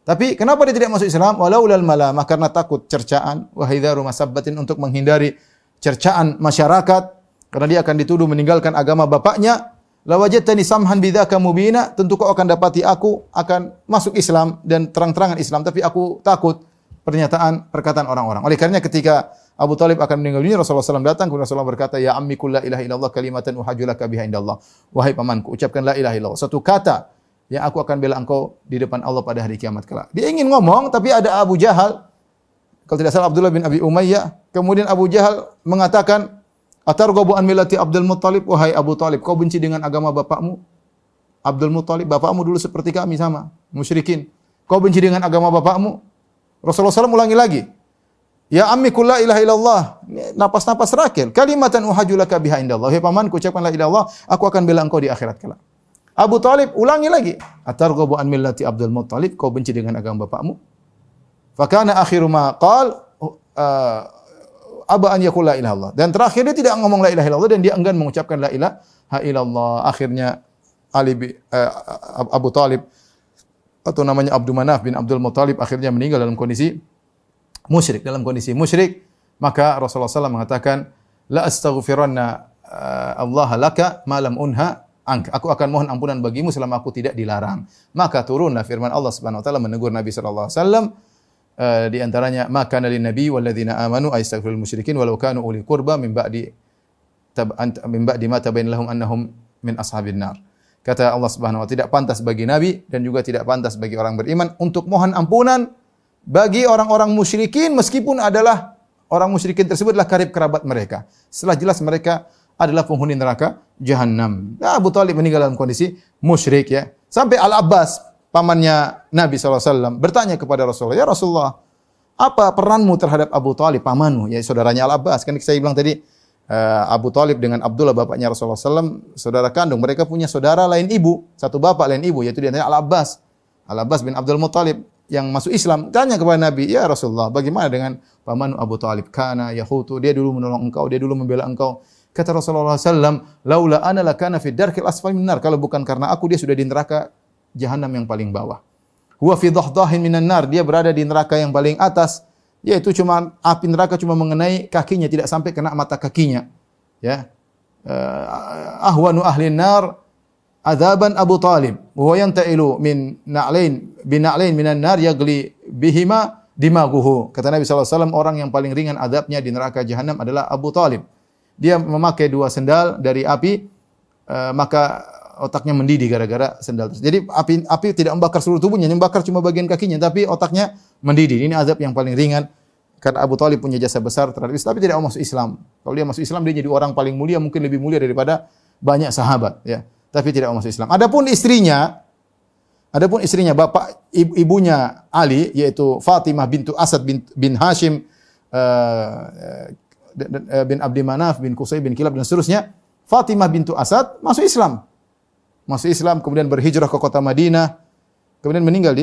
Tapi kenapa dia tidak masuk Islam? Walaulal malamah, karena takut cercaan, wa hidharu masabbatin, untuk menghindari cercaan masyarakat. Karena dia akan dituduh meninggalkan agama bapaknya. Lawajadtani samhan bidzaka mubina, tentu kau akan dapati aku akan masuk Islam dan terang-terangan Islam, tapi aku takut perkataan orang-orang. Oleh karenanya ketika Abu Thalib akan meninggal dunia, Rasulullah SAW datang, kemudian Rasulullah berkata, "Ya ammi qul la ilaha illallah kalimatan uhajju laka biha indallah." Wahai pamanku, ucapkan la ilaha illallah, satu kata yang aku akan bela engkau di depan Allah pada hari kiamat kelak. Dia ingin ngomong, tapi ada Abu Jahal, kalau tidak salah Abdullah bin Abi Umayyah. Kemudian Abu Jahal mengatakan, "Atarghabu an millati Abdul Muttalib?" Wahai Abu Thalib, kau benci dengan agama bapakmu? Abdul Muttalib, bapakmu dulu seperti kami sama, musyrikin. Kau benci dengan agama bapakmu? Rasulullah SAW ulangi lagi. "Ya ammi qul la ilaha illallah." Napas-napas terakhir. "Kalimatan uhajju laka biha indallah." Wahai pamanku, ucapkan la ilaha illallah, aku akan bela engkau di akhirat kelak. Abu Thalib ulangi lagi. "Atarghabu an millati Abdul Muttalib?" Kau benci dengan agama bapakmu? Fakana akhiru ma qal aba an yaqul la ilaha illallah. Dan terakhir dia tidak ngomong la ilaha illallah dan dia enggan mengucapkan la ilaha illallah. Akhirnya Abu Thalib atau namanya Abdul Manaf bin Abdul Muttalib akhirnya meninggal dalam kondisi musyrik. Maka Rasulullah SAW mengatakan, "La astaghfiranna Allah laka ma lam unha anka." Aku akan mohon ampunan bagimu selama aku tidak dilarang. Maka turunlah firman Allah Subhanahu wa taala menegur Nabi sallallahu alaihi wasallam, di antaranya, "Maka lin nabi wal ladzina amanu astaghfirul musyrikin walau kanu uli qurba min ba'di ma tabayyana lahum annahum min ashabin nar." Kata Allah Subhanahu wa taala, tidak pantas bagi nabi dan juga tidak pantas bagi orang beriman untuk mohon ampunan bagi orang-orang musyrikin meskipun adalah orang musyrikin tersebut adalah karib kerabat mereka. Setelah jelas mereka adalah penghuni neraka Jahannam. Nah, Abu Thalib meninggal dalam kondisi musyrik, ya. Sampai Al-Abbas, pamannya Nabi SAW, bertanya kepada Rasulullah, "Ya Rasulullah, apa peranmu terhadap Abu Thalib, pamanmu?" Ya, saudaranya Al-Abbas. Kan saya bilang tadi, Abu Thalib dengan Abdullah, bapaknya Rasulullah SAW, saudara kandung. Mereka punya saudara lain ibu, satu bapak lain ibu, yaitu diantara Al-Abbas. Al-Abbas bin Abdul Muttalib yang masuk Islam. Tanya kepada Nabi, "Ya Rasulullah, bagaimana dengan pamanmu Abu Thalib? Kana yahutu, dia dulu menolong engkau, dia dulu membela engkau." Kata Rasulullah SAW, "Laula ana lakana fi darkil asfali minan nar." Kalau bukan karena aku, dia sudah di neraka Jahannam yang paling bawah. Huwa fi dhahdahin minan nar, dia berada di neraka yang paling atas, yaitu cuma api neraka cuma mengenai kakinya, tidak sampai kena mata kakinya. Ya. Ahwanu ahli nar adzaban Abu Thalib, wa yantailu min na'lain minan nar yagli bihima dimaguhu. Kata Nabi SAW, orang yang paling ringan azabnya di neraka Jahannam adalah Abu Thalib. Dia memakai 2 sendal dari api, maka otaknya mendidih gara-gara sendal tersebut. Jadi api tidak membakar seluruh tubuhnya, membakar cuma bagian kakinya, tapi otaknya mendidih. Ini azab yang paling ringan karena Abu Thalib punya jasa besar terhadap Islam, tapi tidak mau masuk Islam. Kalau dia masuk Islam, dia jadi orang paling mulia, mungkin lebih mulia daripada banyak sahabat, ya. tapi tidak mau masuk Islam. Adapun istrinya bapak ibunya Ali, yaitu Fatimah bintu Asad bin Hashim bin Abdi Manaf bin Qusay bin Kilab dan seterusnya. Fatimah bintu Asad masuk Islam. Masuk Islam, kemudian berhijrah ke kota Madinah, kemudian meninggal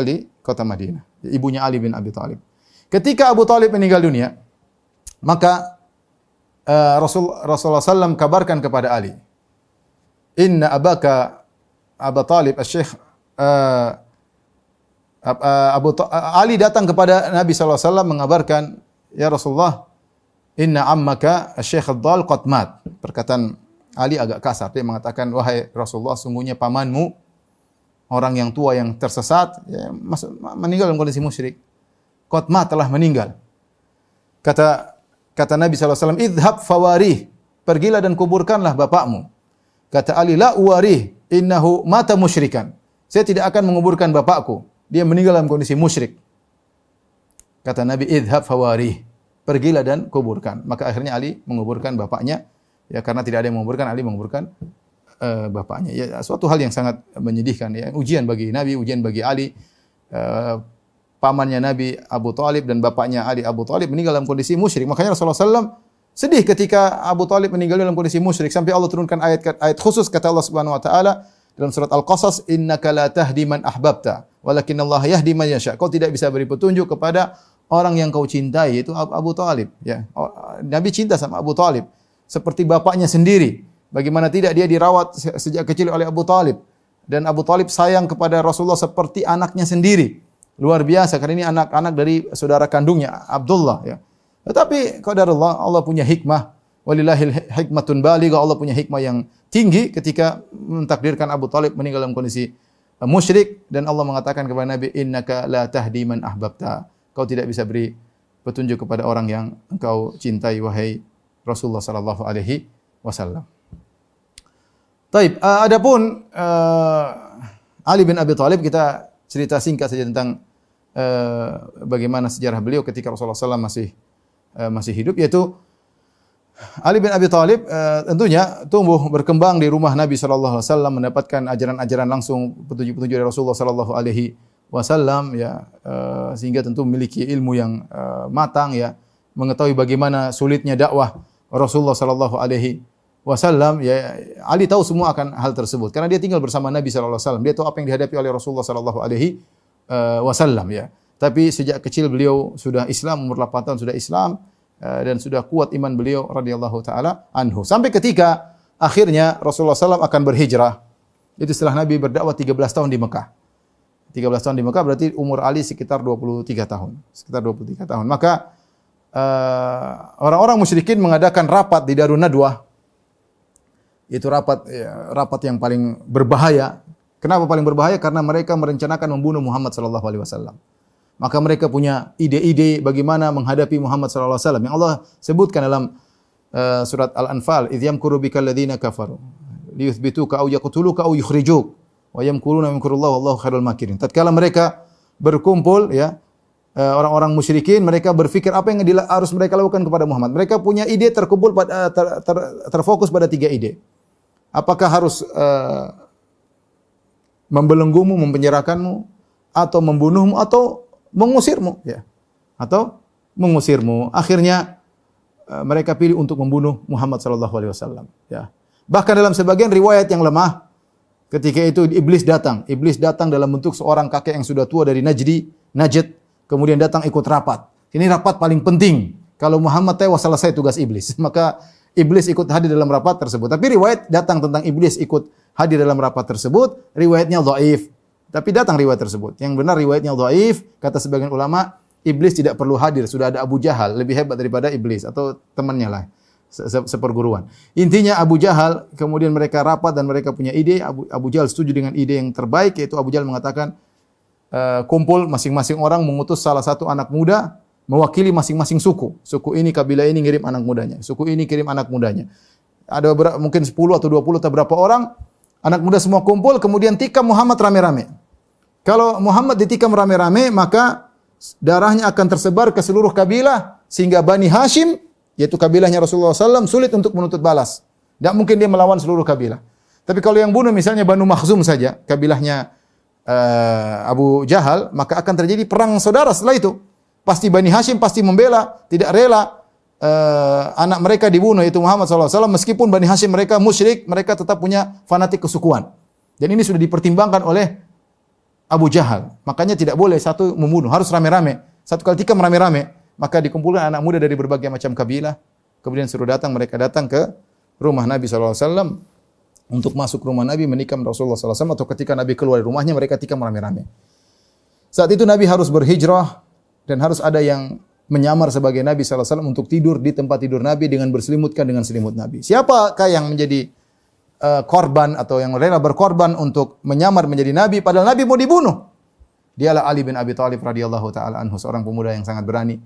di kota Madinah. Ibunya Ali bin Abi Thalib. Ketika Abu Thalib meninggal dunia, maka Rasulullah SAW kabarkan kepada Ali, Inna abaka Abu Talib, Syekh Ali datang kepada Nabi SAW mengabarkan, ya Rasulullah, inna ammaka Syekh Ad-Dal qad mat. Perkataan Ali agak kasar. Dia mengatakan, wahai Rasulullah, sungguhnya pamanmu, orang yang tua yang tersesat, ya, meninggal dalam kondisi musyrik. Qad mat, telah meninggal. Kata Nabi SAW, idhab fawarih, pergilah dan kuburkanlah bapakmu. Kata Ali, la uwarih, innahu mata musyrikan. Saya tidak akan menguburkan bapakku. Dia meninggal dalam kondisi musyrik. Kata Nabi, idhab fawarih, pergilah dan kuburkan. Maka akhirnya Ali menguburkan bapaknya. Ya, karena tidak ada yang menguburkan, Ali menguburkan bapaknya. Ya, suatu hal yang sangat menyedihkan. Ya, ujian bagi Nabi, ujian bagi Ali. Pamannya Nabi Abu Thalib dan bapaknya Ali Abu Thalib meninggal dalam kondisi musyrik. Makanya Rasulullah SAW sedih ketika Abu Thalib meninggal dalam kondisi musyrik, sampai Allah turunkan ayat khusus, kata Allah Subhanahu wa taala dalam surat Al-Qasas, innaka la tahdi man ahbabta walakinnallaha yahdi man yasha. Kau tidak bisa beri petunjuk kepada orang yang kau cintai, yaitu Abu Thalib, ya. Nabi cinta sama Abu Thalib seperti bapaknya sendiri. Bagaimana tidak, dia dirawat sejak kecil oleh Abu Thalib, dan Abu Thalib sayang kepada Rasulullah seperti anaknya sendiri. Luar biasa, karena ini anak-anak dari saudara kandungnya Abdullah, ya. Tetapi qadarullah, Allah punya hikmah. Walillahil hikmatun balighah. Allah punya hikmah yang tinggi ketika mentakdirkan Abu Thalib meninggal dalam kondisi musyrik, dan Allah mengatakan kepada Nabi, innaka la tahdi man ahbabta. Kau tidak bisa beri petunjuk kepada orang yang engkau cintai, wahai Rasulullah sallallahu alaihi wasallam. Taib, adapun Ali bin Abi Thalib, kita cerita singkat saja tentang bagaimana sejarah beliau ketika Rasulullah SAW masih hidup, yaitu Ali bin Abi Thalib tentunya tumbuh berkembang di rumah Nabi sallallahu alaihi wasallam, mendapatkan ajaran-ajaran langsung, petunjuk-petunjuk dari Rasulullah sallallahu alaihi wasallam, ya, sehingga tentu memiliki ilmu yang matang, ya, mengetahui bagaimana sulitnya dakwah Rasulullah sallallahu alaihi wasallam, ya. Ali tahu semua akan hal tersebut karena dia tinggal bersama Nabi sallallahu alaihi wasallam. Dia tahu apa yang dihadapi oleh Rasulullah sallallahu alaihi wasallam, ya. Tapi sejak kecil beliau sudah Islam, umur 8 tahun sudah Islam, dan sudah kuat iman beliau radhiyallahu taala anhu. Sampai ketika akhirnya Rasulullah SAW akan berhijrah. Itu setelah Nabi berdakwah 13 tahun di Mekah. 13 tahun di Mekah berarti umur Ali sekitar 23 tahun. Sekitar 23 tahun. Maka orang-orang musyrikin mengadakan rapat di Darun Nadwah. Itu rapat yang paling berbahaya. Kenapa paling berbahaya? Karena mereka merencanakan membunuh Muhammad sallallahu alaihi wasallam. Maka mereka punya ide-ide bagaimana menghadapi Muhammad sallallahu alaihi wasallam yang Allah sebutkan dalam surat Al-Anfal, idh yamkuru bikal ladzina kafaru liyuthbituka aw yaqtuluka aw yukhrijuk wa yamkuruna yamkurullahu wallahu khairul makirin. Tatkala mereka berkumpul, ya, orang-orang musyrikin, mereka berfikir apa yang harus mereka lakukan kepada Muhammad. Mereka punya ide terkumpul terfokus pada 3 ide. Apakah harus membelenggumu, mempenjarakanmu, atau membunuhmu, atau mengusirmu, ya, atau mengusirmu. Akhirnya mereka pilih untuk membunuh Muhammad sallallahu alaihi wasallam, ya. Bahkan dalam sebagian riwayat yang lemah, ketika itu iblis datang. Iblis datang dalam bentuk seorang kakek yang sudah tua dari Najd, kemudian datang ikut rapat. Ini rapat paling penting. Kalau Muhammad tewas, selesai tugas iblis. Maka iblis ikut hadir dalam rapat tersebut. Tapi riwayat datang tentang iblis ikut hadir dalam rapat tersebut, riwayatnya dhaif. Tapi datang riwayat tersebut. Yang benar riwayatnya dhaif, kata sebagian ulama, iblis tidak perlu hadir, sudah ada Abu Jahal, lebih hebat daripada iblis atau temannya lah, seperguruan. Intinya Abu Jahal, kemudian mereka rapat dan mereka punya ide. Abu Jahal setuju dengan ide yang terbaik, yaitu Abu Jahal mengatakan, kumpul masing-masing orang mengutus salah satu anak muda mewakili masing-masing suku. Suku ini, kabilah ini ngirim anak mudanya. Suku ini kirim anak mudanya. Ada mungkin 10 atau 20 atau berapa orang, anak muda semua kumpul, kemudian tikam Muhammad rame-rame. Kalau Muhammad ditikam rame-rame, maka darahnya akan tersebar ke seluruh kabilah, sehingga Bani Hashim, yaitu kabilahnya Rasulullah SAW, sulit untuk menuntut balas. Tidak mungkin dia melawan seluruh kabilah. Tapi kalau yang bunuh misalnya Banu Makhzum saja, kabilahnya Abu Jahal, maka akan terjadi perang saudara setelah itu. Pasti Bani Hashim pasti membela, tidak rela anak mereka dibunuh, yaitu Muhammad SAW. Meskipun Bani Hashim mereka musyrik, mereka tetap punya fanatik kesukuan. Dan ini sudah dipertimbangkan oleh Abu Jahal. Makanya tidak boleh satu membunuh, harus rame-rame. Satu kali tikam rame-rame, maka dikumpulkan anak muda dari berbagai macam kabilah. Kemudian suruh datang, mereka datang ke rumah Nabi SAW untuk masuk rumah Nabi menikam Rasulullah SAW, atau ketika Nabi keluar dari rumahnya mereka tikam rame-rame. Saat itu Nabi harus berhijrah dan harus ada yang menyamar sebagai Nabi SAW untuk tidur di tempat tidur Nabi dengan berselimutkan dengan selimut Nabi. Siapakah yang menjadi korban atau yang rela berkorban untuk menyamar menjadi Nabi padahal Nabi mau dibunuh? Dialah Ali bin Abi Thalib radhiyallahu taala anhu, seorang pemuda yang sangat berani,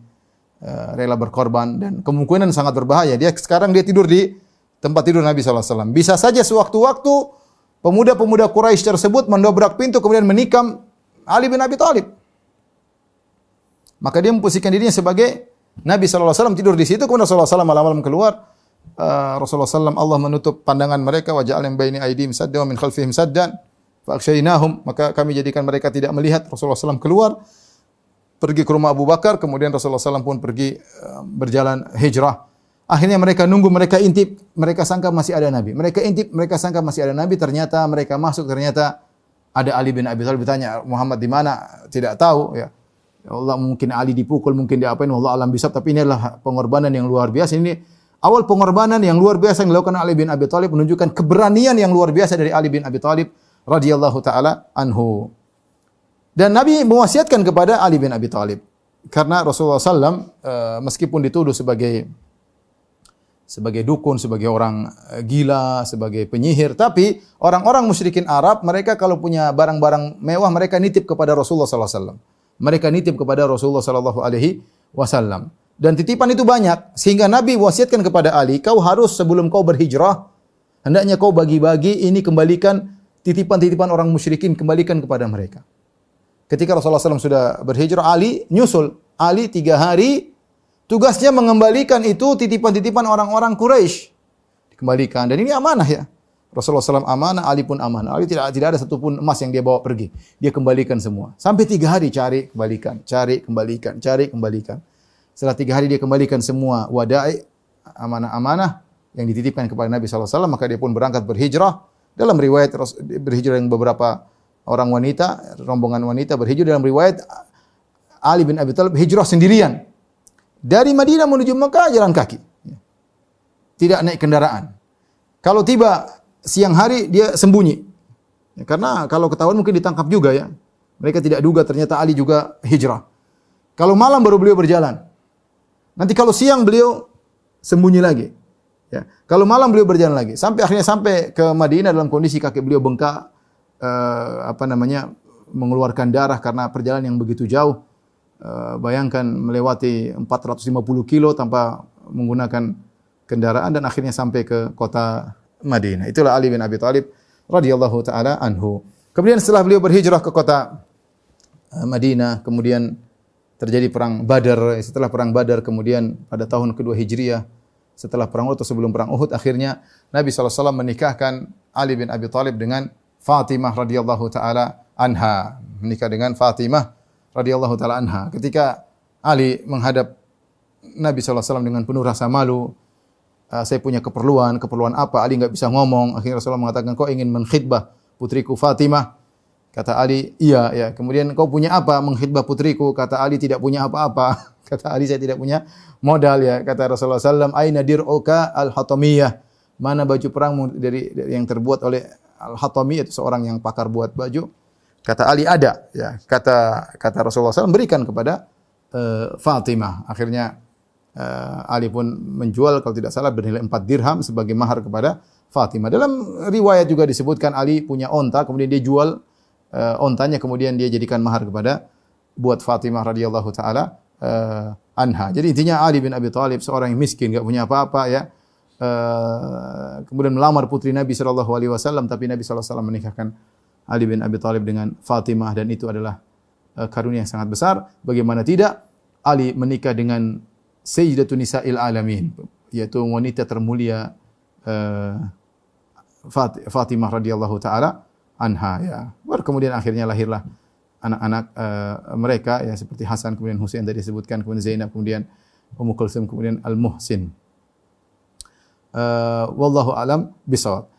rela berkorban dan kemungkinan sangat berbahaya. Sekarang dia tidur di tempat tidur Nabi SAW. Bisa saja sewaktu-waktu pemuda-pemuda Quraisy tersebut mendobrak pintu kemudian menikam Ali bin Abi Thalib. Maka dia memposisikan dirinya sebagai Nabi SAW tidur di situ. Kemudian Rasulullah SAW malam-malam keluar. Rasulullah SAW Allah menutup pandangan mereka. Wa ja'alna baini aydihim saddan wa min khalfihim saddan fa aghshaynahum. Maka kami jadikan mereka tidak melihat. Rasulullah SAW keluar pergi ke rumah Abu Bakar. Kemudian Rasulullah SAW pun pergi berjalan hijrah. Akhirnya mereka nunggu, mereka intip, mereka sangka masih ada Nabi. Mereka intip, mereka sangka masih ada Nabi. Ternyata mereka masuk, ternyata ada Ali bin Abi Thalib. Ditanya, Muhammad di mana? Tidak tahu. Ya Allah, mungkin Ali dipukul, mungkin diapain. Allah alam bisab. Tapi ini adalah pengorbanan yang luar biasa. Ini awal pengorbanan yang luar biasa yang dilakukan Ali bin Abi Thalib, menunjukkan keberanian yang luar biasa dari Ali bin Abi Thalib radhiyallahu taala anhu. Dan Nabi mewasiatkan kepada Ali bin Abi Thalib karena Rasulullah SAW meskipun dituduh sebagai dukun, sebagai orang gila, sebagai penyihir. Tapi orang-orang musyrikin Arab, mereka kalau punya barang-barang mewah, mereka nitip kepada Rasulullah SAW. Mereka nitip kepada Rasulullah SAW. Dan titipan itu banyak. Sehingga Nabi wasiatkan kepada Ali, kau harus sebelum kau berhijrah, hendaknya kau bagi-bagi ini, kembalikan titipan-titipan orang musyrikin, kembalikan kepada mereka. Ketika Rasulullah SAW sudah berhijrah, Ali nyusul. Ali 3 hari, tugasnya mengembalikan itu titipan-titipan orang-orang Quraisy. Dikembalikan. Dan ini amanah ya. Rasulullah SAW amanah, Ali pun amanah. Ali tidak ada satupun emas yang dia bawa pergi. Dia kembalikan semua. Sampai 3 hari cari, kembalikan. Cari, kembalikan. Cari, kembalikan. Setelah 3 hari dia kembalikan semua wada'i, amanah-amanah yang dititipkan kepada Nabi SAW. Maka dia pun berangkat berhijrah. Dalam riwayat berhijrah yang beberapa orang wanita, rombongan wanita berhijrah. Dalam riwayat Ali bin Abi Thalib hijrah sendirian. Dari Madinah menuju Mekah jalan kaki. Tidak naik kendaraan. Kalau tiba siang hari dia sembunyi. Karena kalau ketahuan mungkin ditangkap juga ya. Mereka tidak duga ternyata Ali juga hijrah. Kalau malam baru beliau berjalan. Nanti kalau siang beliau sembunyi lagi. Ya. Kalau malam beliau berjalan lagi. Akhirnya sampai ke Madinah dalam kondisi kaki beliau bengkak, mengeluarkan darah karena perjalanan yang begitu jauh. Bayangkan melewati 450 kilo tanpa menggunakan kendaraan dan akhirnya sampai ke kota Madinah. Itulah Ali bin Abi Thalib radhiyallahu taala anhu. Kemudian setelah beliau berhijrah ke kota Madinah, kemudian terjadi perang Badar. Setelah perang Badar, kemudian pada tahun kedua Hijriah, setelah perang Uhud atau sebelum perang Uhud, akhirnya Nabi SAW menikahkan Ali bin Abi Thalib dengan Fatimah radhiyallahu taala anha. Menikah dengan Fatimah radhiyallahu taala anha. Ketika Ali menghadap Nabi SAW dengan penuh rasa malu, saya punya keperluan apa? Ali enggak bisa ngomong. Akhirnya Rasulullah mengatakan, kau ingin menkhidbah putriku Fatimah? Kata Ali, iya ya. Kemudian kau punya apa mengkhidbah putriku? Kata Ali, tidak punya apa-apa. Kata Ali, saya tidak punya modal ya. Kata Rasulullah SAW, aina dir'uka al-hatamiyah? Mana baju perangmu dari yang terbuat oleh al-hatamiyah, itu seorang yang pakar buat baju. Kata Ali, ada ya. Kata Rasulullah SAW, berikan kepada Fatimah. Akhirnya Ali pun menjual kalau tidak salah bernilai 4 dirham sebagai mahar kepada Fatimah. Dalam riwayat juga disebutkan Ali punya onta, kemudian dia jual ontanya, kemudian dia jadikan mahar kepada buat Fatimah radhiyallahu taala anha. Jadi intinya Ali bin Abi Thalib seorang yang miskin, enggak punya apa-apa ya. Kemudian melamar putri Nabi sallallahu alaihi wasallam, tapi Nabi sallallahu alaihi wasallam menikahkan Ali bin Abi Thalib dengan Fatimah, dan itu adalah karunia yang sangat besar. Bagaimana tidak, Ali menikah dengan Sayyidatun Nisa'il Alamin, yaitu wanita termulia Fatimah radhiyallahu taala anha ya. Baru kemudian akhirnya lahirlah anak-anak mereka ya seperti Hasan, kemudian Husain tadi disebutkan, kemudian Zainab, kemudian Ummu Kulsum, kemudian Al-Muhsin. Wallahu alam bisawab.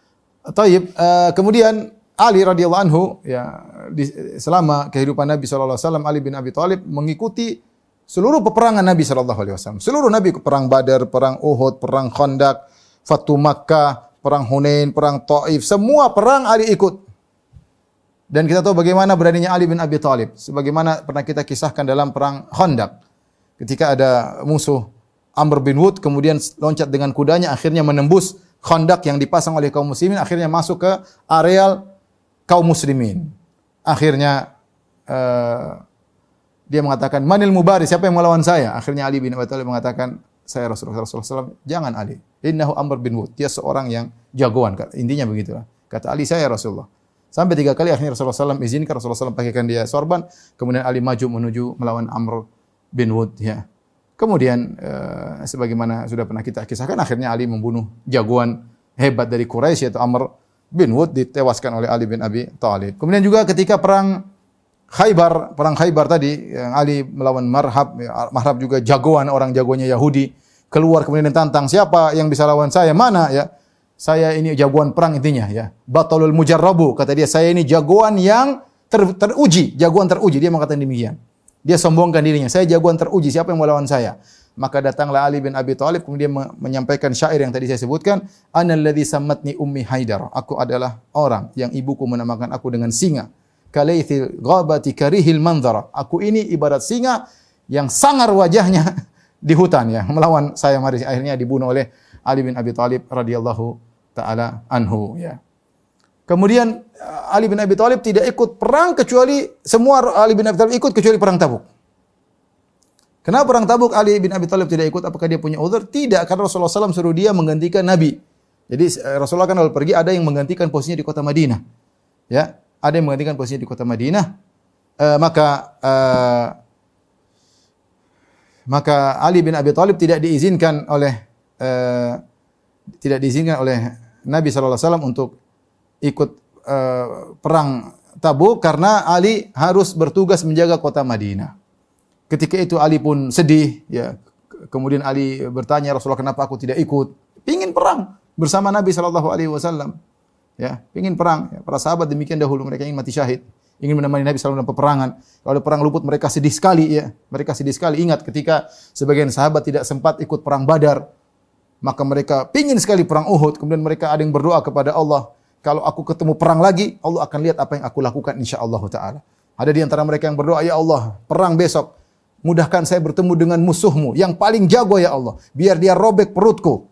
Taib, kemudian Ali radhiyallahu anhu ya selama kehidupan Nabi sallallahu alaihi wasallam, Ali bin Abi Thalib mengikuti seluruh peperangan Nabi sallallahu alaihi wasallam. Seluruh Nabi, perang Badar, perang Uhud, perang Khandaq, Fathu Makkah, perang Hunain, perang Taif, semua perang Ali ikut. Dan kita tahu bagaimana beraninya Ali bin Abi Thalib. Sebagaimana pernah kita kisahkan dalam perang Khandaq. Ketika ada musuh Amr bin Wud, kemudian loncat dengan kudanya, akhirnya menembus Khandaq yang dipasang oleh kaum muslimin, akhirnya masuk ke areal kaum muslimin. Akhirnya dia mengatakan, Manil Mubari, siapa yang melawan saya? Akhirnya Ali bin Abi Thalib mengatakan, saya Rasulullah SAW. Jangan Ali. Innahu Amr bin Wud. Dia seorang yang jagoan. Intinya begitulah. Kata Ali, saya Rasulullah. Sampai 3 kali akhirnya Rasulullah SAW izinkan, Rasulullah SAW pakaikan dia sorban. Kemudian Ali maju menuju melawan Amr bin Wud. Ya. Kemudian sebagaimana sudah pernah kita kisahkan, akhirnya Ali membunuh jagoan hebat dari Quraisy yaitu Amr bin Wud, ditewaskan oleh Ali bin Abi Thalib. Kemudian juga ketika perang Khaybar tadi yang Ali melawan Marhab, Marhab juga jagoan, orang jagoannya Yahudi, keluar kemudian ditantang, siapa yang bisa lawan saya? Mana ya? Saya ini jagoan perang intinya ya. Batalul mujarrabu, kata dia, saya ini jagoan yang teruji, jagoan teruji. Dia mengatakan demikian. Dia sombongkan dirinya, saya jagoan teruji, siapa yang mau lawan saya? Maka datanglah Ali bin Abi Thalib kemudian menyampaikan syair yang tadi saya sebutkan, analladzi sammatni ummi Haidar. Aku adalah orang yang ibuku menamakan aku dengan singa. Kalaithil ghabati karihil manzara. Aku ini ibarat singa yang sangar wajahnya di hutan ya, melawan saya. Mari akhirnya dibunuh oleh Ali bin Abi Thalib radhiyallahu taala anhu ya. Kemudian Ali bin Abi Thalib tidak ikut perang kecuali semua Ali bin Abi Thalib ikut kecuali perang Tabuk. Kenapa perang Tabuk Ali bin Abi Thalib tidak ikut? Apakah dia punya uzur? Tidak, karena Rasulullah SAW suruh dia menggantikan Nabi. Jadi Rasulullah kan kalau pergi ada yang menggantikan posisinya di kota Madinah. Ya, ada yang menggantikan posisinya di kota Madinah. Maka Ali bin Abi Thalib tidak diizinkan oleh Nabi sallallahu alaihi wasallam untuk ikut perang Tabuk karena Ali harus bertugas menjaga kota Madinah. Ketika itu Ali pun sedih ya. Kemudian Ali bertanya, Rasulullah, kenapa aku tidak ikut? Pingin perang bersama Nabi sallallahu alaihi wasallam. Ya, pingin perang. Ya, para sahabat demikian dahulu, mereka ingin mati syahid, ingin menemani Nabi sallallahu alaihi wasallam dalam peperangan. Kalau ada perang luput mereka sedih sekali ya. Mereka sedih sekali. Ingat ketika sebagian sahabat tidak sempat ikut perang Badar, maka mereka pingin sekali perang Uhud. Kemudian mereka ada yang berdoa kepada Allah, kalau aku ketemu perang lagi, Allah akan lihat apa yang aku lakukan insyaallah taala. Ada di antara mereka yang berdoa, ya Allah, perang besok mudahkan saya bertemu dengan musuhmu yang paling jago ya Allah, biar dia robek perutku.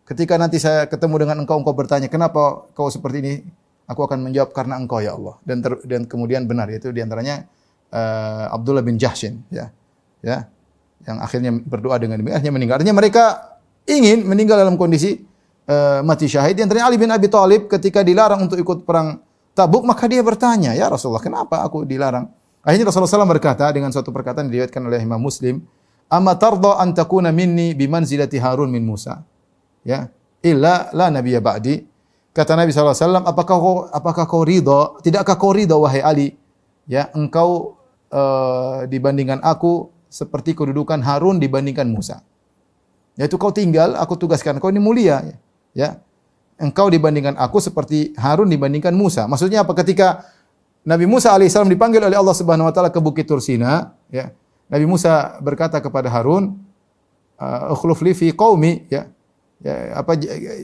Ketika nanti saya ketemu dengan engkau bertanya, kenapa kau seperti ini? Aku akan menjawab, karena engkau ya Allah. Dan kemudian benar, yaitu di antaranya Abdullah bin Jahshin ya. Yang akhirnya berdoa dengan demikian, akhirnya meninggal. Artinya mereka ingin meninggal dalam kondisi mati syahid. Di antaranya Ali bin Abi Thalib ketika dilarang untuk ikut perang Tabuk, maka dia bertanya, ya Rasulullah, kenapa aku dilarang? Akhirnya Rasulullah SAW berkata dengan suatu perkataan yang diriwayatkan oleh Imam Muslim, "Amma tarda an takuna minni bimanzilati Harun min Musa?" Ya, illa la nabiyya ba'di. Kata Nabi SAW, apakah kau ridha? Tidakkah kau ridha wahai Ali? Ya, engkau dibandingkan aku seperti kedudukan Harun dibandingkan Musa. Yaitu kau tinggal, aku tugaskan kau, ini mulia. Ya, engkau dibandingkan aku seperti Harun dibandingkan Musa. Maksudnya apa? Ketika Nabi Musa alaihissalam dipanggil oleh Allah Subhanahu wa taala ke Bukit Tursina, ya. Nabi Musa berkata kepada Harun, "Ukhluf li fi qaumi," ya.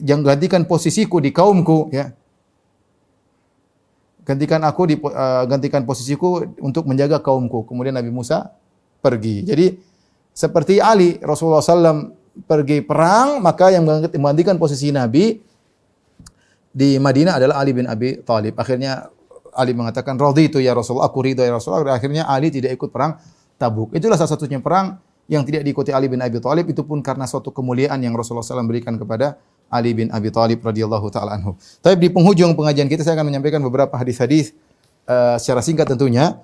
Jangan gantikan posisiku di kaumku, ya. Gantikan posisiku untuk menjaga kaumku. Kemudian Nabi Musa pergi. Jadi seperti Ali, Rasulullah SAW pergi perang, maka yang menggantikan posisi Nabi di Madinah adalah Ali bin Abi Thalib. Akhirnya Ali mengatakan, "Raditu ya Rasulullah," aku ridha ya Rasulullah. Akhirnya Ali tidak ikut perang Tabuk. Itulah salah satunya perang yang tidak diikuti Ali bin Abi Thalib, itu pun karena suatu kemuliaan yang Rasulullah SAW berikan kepada Ali bin Abi Thalib radhiyallahu taala anhu. Tapi di penghujung pengajian kita saya akan menyampaikan beberapa hadis-hadis secara singkat tentunya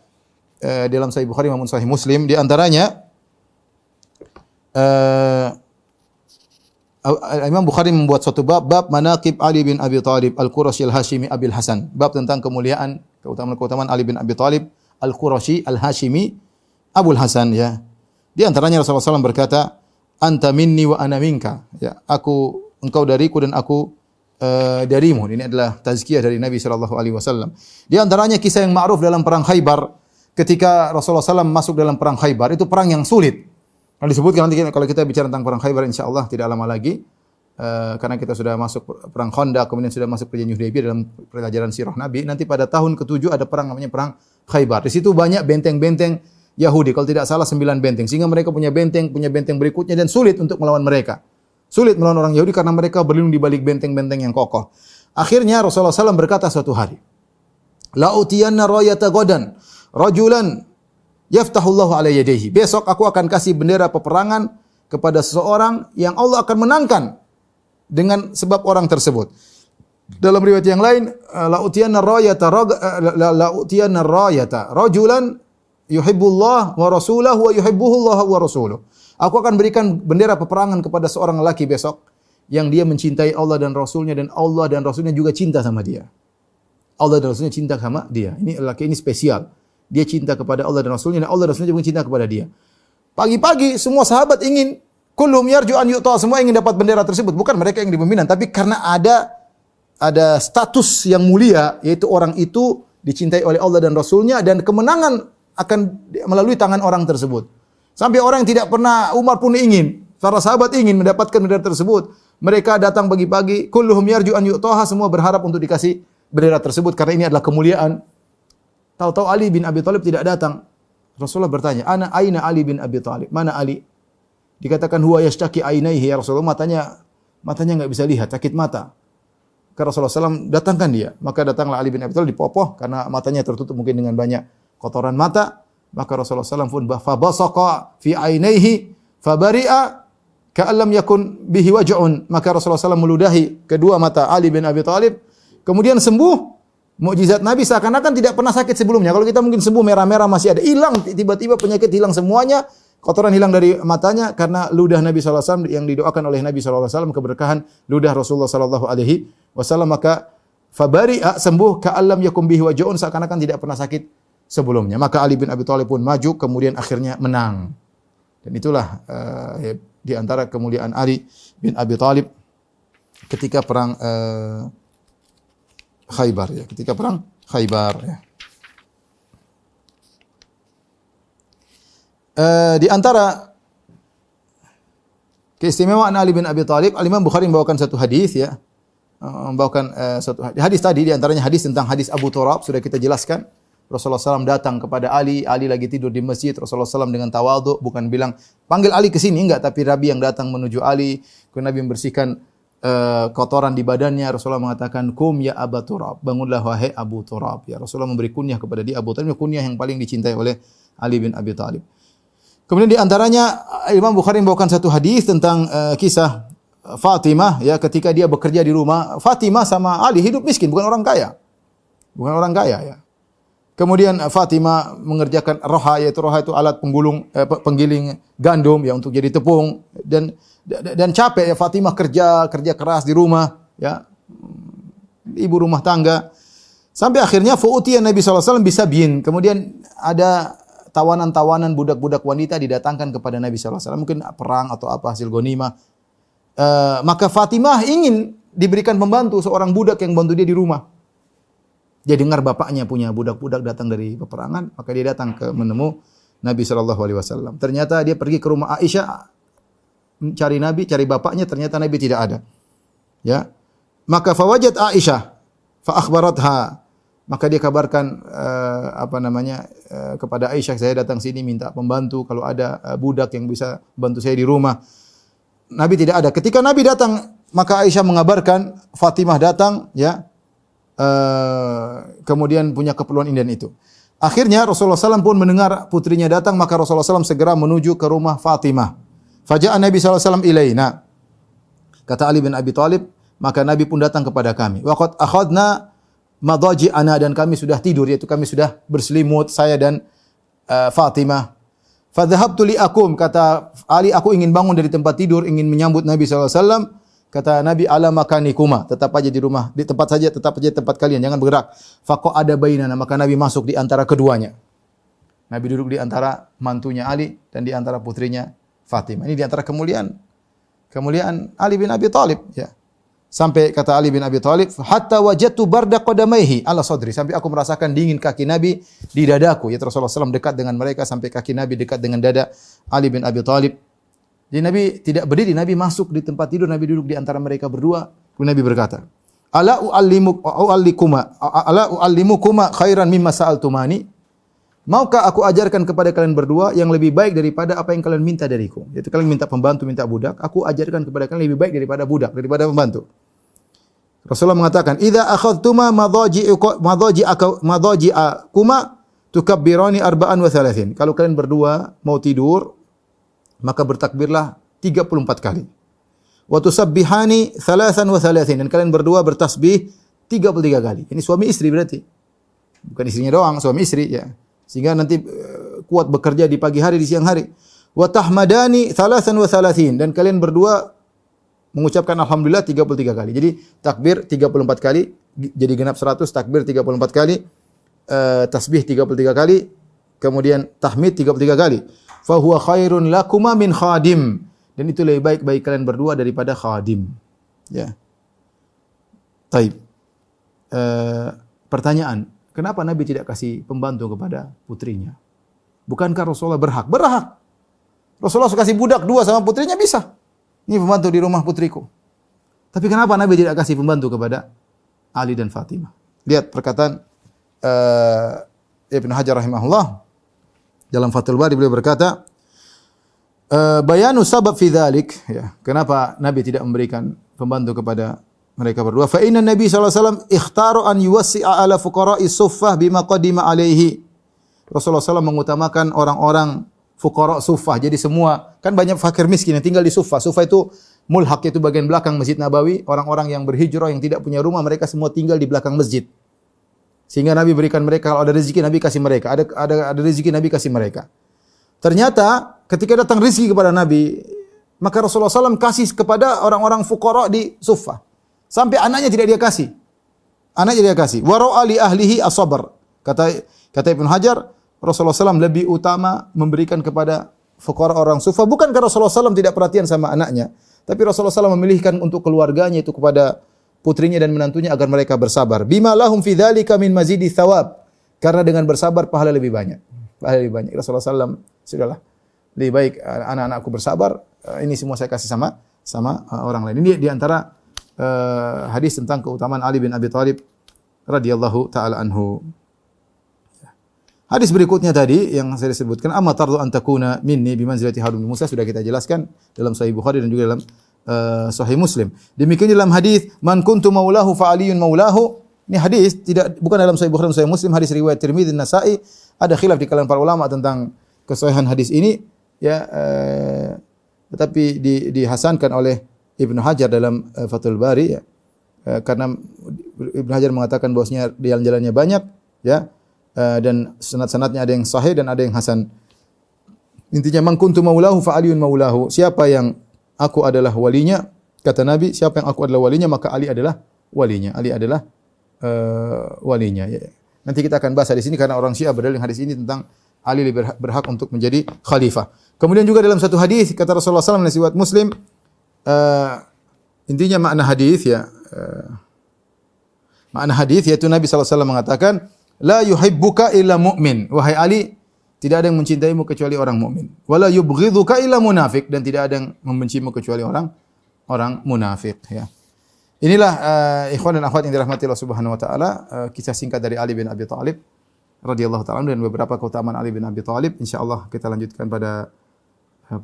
dalam Sahih Bukhari maupun Sahih Muslim. Di antaranya Imam Bukhari membuat suatu bab manaqib Ali bin Abi Thalib Al-Qurashi Al-Hashimi Abil Hasan. Bab tentang kemuliaan, keutamaan Ali bin Abi Thalib Al-Qurashi Al-Hashimi Abul Hasan ya. Di antaranya Rasulullah SAW berkata, "Anta minni wa ana minka." Ya, engkau dariku dan aku darimu. Ini adalah tazkiyah dari Nabi sallallahu alaihi wasallam. Di antaranya kisah yang ma'ruf dalam perang Khaybar, ketika Rasulullah SAW masuk dalam perang Khaybar, itu perang yang sulit. Kalau disebutkan nanti kalau kita bicara tentang perang Khaybar insyaallah tidak lama lagi, karena kita sudah masuk perang Khandaq, kemudian sudah masuk perjanjian Hudaybiyah dalam pelajaran sirah Nabi. Nanti pada tahun ke-7 ada perang namanya perang Khaybar. Di situ banyak benteng-benteng Yahudi, kalau tidak salah 9 benteng. Sehingga mereka punya benteng berikutnya dan sulit untuk melawan mereka. Sulit melawan orang Yahudi karena mereka berlindung di balik benteng-benteng yang kokoh. Akhirnya Rasulullah SAW berkata suatu hari, "La'utiyanna rayata ghadan rajulan yaftahullahu ala yadayhi." Besok aku akan kasih bendera peperangan kepada seseorang yang Allah akan menangkan dengan sebab orang tersebut. Dalam riwayat yang lain, la'utiyanna rayata rajulan yuhibbullah wa rasulahu wa yuhibbuhullah wa rasuluh. Aku akan berikan bendera peperangan kepada seorang lelaki besok yang dia mencintai Allah dan Rasulnya dan Allah dan Rasulnya juga cinta sama dia. Allah dan Rasulnya cinta sama dia. Ini lelaki ini spesial. Dia cinta kepada Allah dan Rasulnya dan Allah dan Rasulnya juga cinta kepada dia. Pagi-pagi semua sahabat ingin, kullum yarju an yu'ta, semua ingin dapat bendera tersebut. Bukan mereka yang dipimpin, tapi karena ada status yang mulia, yaitu orang itu dicintai oleh Allah dan Rasulnya dan kemenangan akan melalui tangan orang tersebut. Sampai orang yang tidak pernah, Umar pun ingin, para sahabat ingin mendapatkan bendera tersebut. Mereka datang pagi-pagi, kulluhum yarju an yu'taha, semua berharap untuk dikasih bendera tersebut karena ini adalah kemuliaan. Tahu-tahu Ali bin Abi Thalib tidak datang. Rasulullah bertanya, aina Ali bin Abi Thalib? Mana Ali? Dikatakan huwa yashtaki ainaihi, ya Rasulullah, matanya enggak bisa lihat, sakit mata. Maka Rasulullah SAW datangkan dia. Maka datanglah Ali bin Abi Thalib dipopoh karena matanya tertutup mungkin dengan banyak kotoran mata. Maka Rasulullah SAW pun fabasaqa fi ainaihi fabari'a ka'allam yakun bihi waj'un. Maka Rasulullah SAW meludahi kedua mata Ali bin Abi Thalib, kemudian sembuh. Mukjizat Nabi seakan-akan tidak pernah sakit sebelumnya. Kalau kita mungkin sembuh merah-merah masih ada, hilang tiba-tiba penyakit hilang semuanya, kotoran hilang dari matanya karena ludah Nabi sallallahu alaihi wasallam yang didoakan oleh Nabi sallallahu alaihi wasallam, keberkahan ludah Rasulullah sallallahu alaihi wasallam. Maka fabari'a, sembuh, ka'allam yakum bihi waj'un, seakan-akan tidak pernah sakit sebelumnya. Maka Ali bin Abi Thalib pun maju, kemudian akhirnya menang. Dan itulah di antara kemuliaan Ali bin Abi Thalib ketika perang Khaybar ya, ketika perang Khaybar ya. Di antara keistimewaan Ali bin Abi Thalib, Imam Bukhari membawakan satu hadis ya. Membawakan satu hadis tadi, di antaranya hadis tentang hadis Abu Turab sudah kita jelaskan. Rasulullah SAW datang kepada Ali lagi tidur di masjid. Rasulullah SAW dengan tawadhu, bukan bilang panggil Ali ke sini, enggak, tapi Nabi yang datang menuju Ali. Kemudian Nabi membersihkan kotoran di badannya. Rasulullah mengatakan, "Kum ya Abu Turab," bangunlah wahai Abu Turab. Ya, Rasulullah memberi kunyah kepada dia Abu Turab, kunyah yang paling dicintai oleh Ali bin Abi Thalib. Kemudian di antaranya Imam Bukhari membawakan satu hadis tentang kisah Fatimah ya, ketika dia bekerja di rumah. Fatimah sama Ali hidup miskin, bukan orang kaya. Bukan orang kaya ya. Kemudian Fatimah mengerjakan roha, yaitu roha itu alat penggiling gandum ya untuk jadi tepung, dan capek ya Fatimah kerja keras di rumah ya, ibu rumah tangga. Sampai akhirnya fu'utiya Nabi sallallahu alaihi wasallam bisabyin. Kemudian ada tawanan-tawanan budak-budak wanita didatangkan kepada Nabi sallallahu alaihi wasallam, mungkin perang atau apa hasil ghanimah. Maka Fatimah ingin diberikan pembantu, seorang budak yang bantu dia di rumah. Dia dengar bapaknya punya budak-budak datang dari peperangan, maka dia datang menemui Nabi sallallahu alaihi wasallam. Ternyata dia pergi ke rumah Aisyah mencari Nabi, cari bapaknya, ternyata Nabi tidak ada. Ya. Maka fawajat Aisyah fa akhbaratha. Maka dia kabarkan kepada Aisyah, saya datang sini minta pembantu, kalau ada budak yang bisa bantu saya di rumah. Nabi tidak ada. Ketika Nabi datang, maka Aisyah mengabarkan Fatimah datang ya. Kemudian punya keperluan ini dan itu. Akhirnya Rasulullah SAW pun mendengar putrinya datang, maka Rasulullah SAW segera menuju ke rumah Fatimah. Faja'a Nabi SAW ilaina. Kata Ali bin Abi Thalib, maka Nabi pun datang kepada kami. Wa qad akhadna madaji'ana, dan kami sudah tidur, yaitu kami sudah berselimut, saya dan Fatimah. Fadhahabtu li akum, kata Ali, aku ingin bangun dari tempat tidur, ingin menyambut Nabi sallallahu alaihi wasallam. Kata Nabi, ala makanikuma, tetap aja di rumah, di tempat saja, tetap aja tempat kalian, jangan bergerak. Faqa'ada bainana, maka Nabi masuk di antara keduanya. Nabi duduk di antara mantunya Ali dan di antara putrinya Fatimah. Ini di antara kemuliaan Ali bin Abi Thalib, ya. Sampai kata Ali bin Abi Thalib, hatta wajadtu barda qadamaihi ala sadri, sampai aku merasakan dingin kaki Nabi di dadaku. Ya, Rasulullah SAW dekat dengan mereka sampai kaki Nabi dekat dengan dada Ali bin Abi Thalib. Jadi Nabi tidak berdiri, Nabi masuk di tempat tidur, Nabi duduk di antara mereka berdua. Nabi berkata, ala uallimukuma khairan mimma sa'altumani? Maukah aku ajarkan kepada kalian berdua yang lebih baik daripada apa yang kalian minta dariku? Yaitu kalian minta pembantu, minta budak, aku ajarkan kepada kalian lebih baik daripada budak, daripada pembantu. Rasulullah mengatakan, "Idza akhadtuma madaji'akuma tukabbirani arba'an wa thalathin." Kalau kalian berdua mau tidur, maka bertakbirlah 34 kali. Wa tusabbihani thalathan wa thalathin, dan kalian berdua bertasbih 33 kali. Ini suami istri berarti. Bukan istrinya doang, suami istri, ya. Sehingga nanti kuat bekerja di pagi hari, di siang hari. Wa tahmadani thalathan wa thalathin, dan kalian berdua mengucapkan alhamdulillah 33 kali. Jadi takbir 34 kali, jadi genap 100, takbir 34 kali, tasbih 33 kali, kemudian tahmid 33 kali. Fa huwa khairun lakuma min khadim, dan itu lebih baik bagi kalian berdua daripada khadim. Ya. Taib. Pertanyaan, kenapa Nabi tidak kasih pembantu kepada putrinya? Bukankah Rasulullah berhak? Berhak. Rasulullah suka kasih budak 2 sama putrinya bisa. Ini pembantu di rumah putriku. Tapi kenapa Nabi tidak kasih pembantu kepada Ali dan Fatimah? Lihat perkataan Ibnu Hajar rahimahullah dalam Fathul Bari, beliau berkata, bayanu sabab fi dzalik, ya. Kenapa Nabi tidak memberikan pembantu kepada mereka berdua? Fa inna Nabi sallallahu alaihi wasallam ikhtara an yuwassi'a ala fuqara'i suffah bima qadima alaihi. Rasulullah SAW mengutamakan orang-orang fuqara suffah. Jadi semua, kan banyak fakir miskin yang tinggal di suffah. Suffah itu mulhaq, itu bagian belakang Masjid Nabawi. Orang-orang yang berhijrah yang tidak punya rumah, mereka semua tinggal di belakang masjid. Sehingga Nabi berikan mereka, kalau ada rezeki Nabi kasih mereka, ada rezeki Nabi kasih mereka. Ternyata ketika datang rezeki kepada Nabi, maka Rasulullah SAW kasih kepada orang-orang fuqara di suffah. Sampai anaknya tidak dia kasih. Anaknya dia kasih. Wa ra'a li ahlihi as-sabr. Kata Ibnu Hajar, Rasulullah SAW lebih utama memberikan kepada fuqara orang suffah, bukan karena Rasulullah SAW tidak perhatian sama anaknya, tapi Rasulullah SAW memilihkan untuk keluarganya, itu kepada putrinya dan menantunya agar mereka bersabar. Bima lahum fi dzalika min mazidi thawab. Karena dengan bersabar pahala lebih banyak. Pahala lebih banyak. Rasulullah SAW, sudahlah, lebih baik anak-anakku bersabar, ini semua saya kasih sama orang lain. Ini di antara hadis tentang keutamaan Ali bin Abi Thalib radhiyallahu taala anhu. Hadis berikutnya tadi yang saya sebutkan, amma tardu an takuna minni bi manzilati Harun bin Musa, sudah kita jelaskan dalam Sahih Bukhari dan juga dalam Sahih Muslim. Demikian dalam hadis man kuntu maulahu fa aliyun maulahu. Ini hadis bukan dalam Sahih Bukhari dan Sahih Muslim, hadis riwayat Tirmidzi dan Nasa'i. Ada khilaf di kalangan para ulama tentang kesahihan hadis ini, ya, tetapi dihasankan oleh Ibnu Hajar dalam Fathul Bari, ya. Karena Ibnu Hajar mengatakan bahwasanya jalan-jalannya banyak, ya. Dan sanad-sanadnya ada yang sahih dan ada yang hasan. Intinya man kuntu maulahu fa aliyun maulahu. Siapa yang aku adalah walinya, kata Nabi, siapa yang aku adalah walinya maka Ali adalah walinya. Ali adalah walinya. Ya. Nanti kita akan bahas di sini karena orang Syiah berdalil hadis ini tentang Ali lebih berhak untuk menjadi khalifah. Kemudian juga dalam satu hadis kata Rasulullah SAW dalam riwayat Muslim, intinya makna hadis, ya, makna hadis yaitu Nabi SAW mengatakan, la yuhibbuka illa mu'min. Wahai Ali, tidak ada yang mencintaimu kecuali orang mukmin. Wala yubghidhuka illa munafik, dan tidak ada yang membencimu kecuali orang munafik, ya. Inilah ikhwan dan akhwat yang dirahmati Allah Subhanahu wa taala, kisah singkat dari Ali bin Abi Thalib radhiyallahu taala dan beberapa keutamaan Ali bin Abi Thalib. Insyaallah kita lanjutkan pada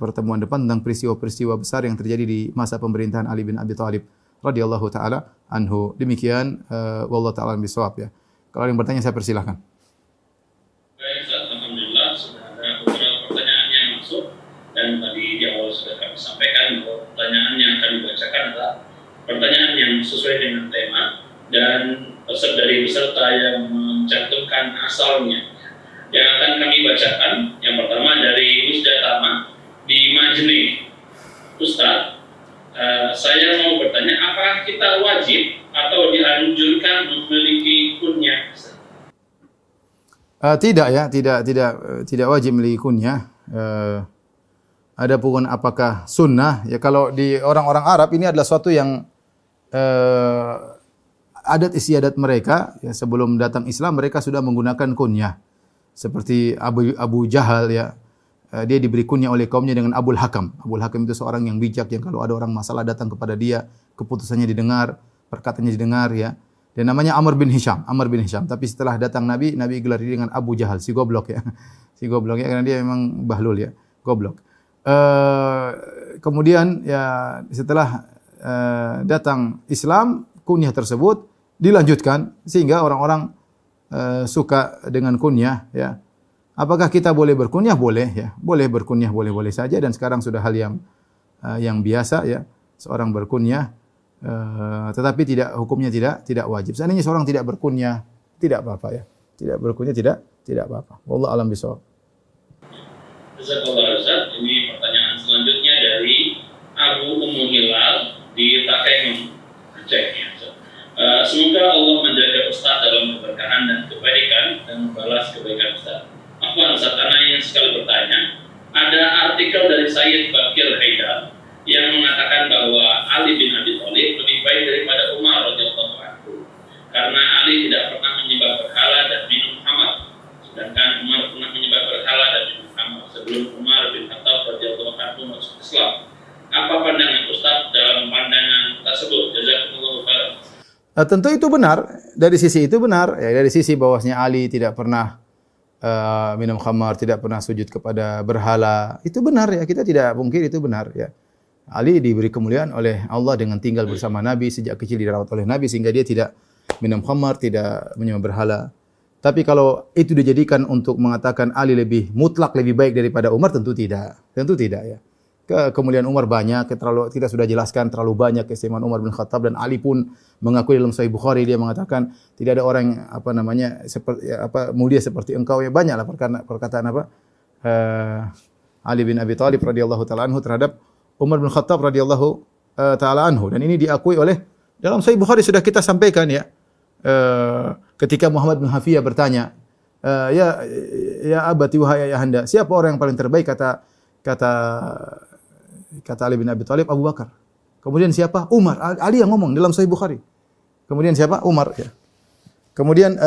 pertemuan depan tentang peristiwa-peristiwa besar yang terjadi di masa pemerintahan Ali bin Abi Thalib radhiyallahu taala anhu. Demikian wallahu taala bisawab, ya. Kalau ada yang bertanya saya persilahkan. Baik, alhamdulillah sudah ada beberapa pertanyaan yang masuk, dan tadi di awal sudah kami sampaikan bahwa pertanyaan yang akan dibacakan adalah pertanyaan yang sesuai dengan tema dan dari peserta yang mencantumkan asalnya. yang akan kami bacakan. Yang pertama dari Wisda Tama di Majene. Ustaz, saya mau bertanya, apakah kita wajib atau dianjurkan memiliki kunyah? Tidak ya, tidak wajib memiliki kunyah. Adapun apakah sunnah? Ya kalau di orang-orang Arab ini adalah suatu yang adat istiadat mereka. Ya, sebelum datang Islam mereka sudah menggunakan kunyah. Seperti Abu Jahal ya. Dia diberi kunyah oleh kaumnya dengan Abul Hakam. Abul Hakam itu seorang yang bijak yang kalau ada orang masalah datang kepada dia, keputusannya didengar, perkataannya didengar ya. Dan namanya Amr bin Hisham. Tapi setelah datang Nabi gelar dia dengan Abu Jahal, si goblok ya. Si goblok ya karena dia memang bahlul ya, goblok. Kemudian ya setelah datang Islam, kunyah tersebut dilanjutkan sehingga orang-orang suka dengan kunyah ya. Apakah kita boleh berkunyah? Boleh ya. Boleh berkunyah, boleh-boleh saja dan sekarang sudah hal yang biasa ya. Seorang berkunyah tetapi hukumnya tidak wajib. Seandainya seorang tidak berkunyah, tidak apa-apa ya. Tidak berkunyah tidak apa-apa. Wallahu a'lam bishawab. Jazakallah Ustaz. Ini pertanyaan selanjutnya dari Abu Ummu Hilal di Takeng, Aceh. Semoga Allah menjaga Ustaz dalam keberkahan dan kebaikan dan membalas kebaikan Ustaz. Afwan Ustaz, karena ingin sekali bertanya, ada artikel dari Sayyid Bakir Haidar yang mengatakan bahwa Ali bin Abi Thalib lebih baik daripada Umar radhiyallahu anhu karena Ali tidak pernah menyembah berhala dan minum khamar, sedangkan Umar pernah menyembah berhala dan minum khamar sebelum Umar bin Khattab radhiyallahu anhu masuk Islam. Apa pandangan Ustaz dalam pandangan tersebut? Jazakumullahu khairan. Tentu itu benar, dari sisi itu benar ya, dari sisi bahwasanya Ali tidak pernah minum khamar, tidak pernah sujud kepada berhala. Itu benar ya, kita tidak mungkin itu benar ya. Ali diberi kemuliaan oleh Allah dengan tinggal bersama Nabi, sejak kecil dirawat oleh Nabi sehingga dia tidak minum khamar, tidak menyembah berhala. Tapi kalau itu dijadikan untuk mengatakan Ali lebih mutlak lebih baik daripada Umar, tentu tidak. Tentu tidak ya. Kemuliaan Umar banyak, kita sudah jelaskan terlalu banyak keistimewaan Umar bin Khattab dan Ali pun mengakui dalam Sahih Bukhari dia mengatakan tidak ada orang yang mulia seperti engkau ya, banyaklah perkataan Ali bin Abi Thalib radhiyallahu taala anhu terhadap Umar bin Khattab radhiyallahu taala anhu dan ini diakui oleh dalam Sahih Bukhari sudah kita sampaikan ya. Ketika Muhammad bin Hafiyah bertanya, ya abati wahai ayahanda, siapa orang yang paling terbaik? Kata Ali bin Abi Thalib, Abu Bakar. Kemudian siapa? Umar. Ali yang ngomong dalam Sahih Bukhari. Kemudian siapa? Umar ya. Kemudian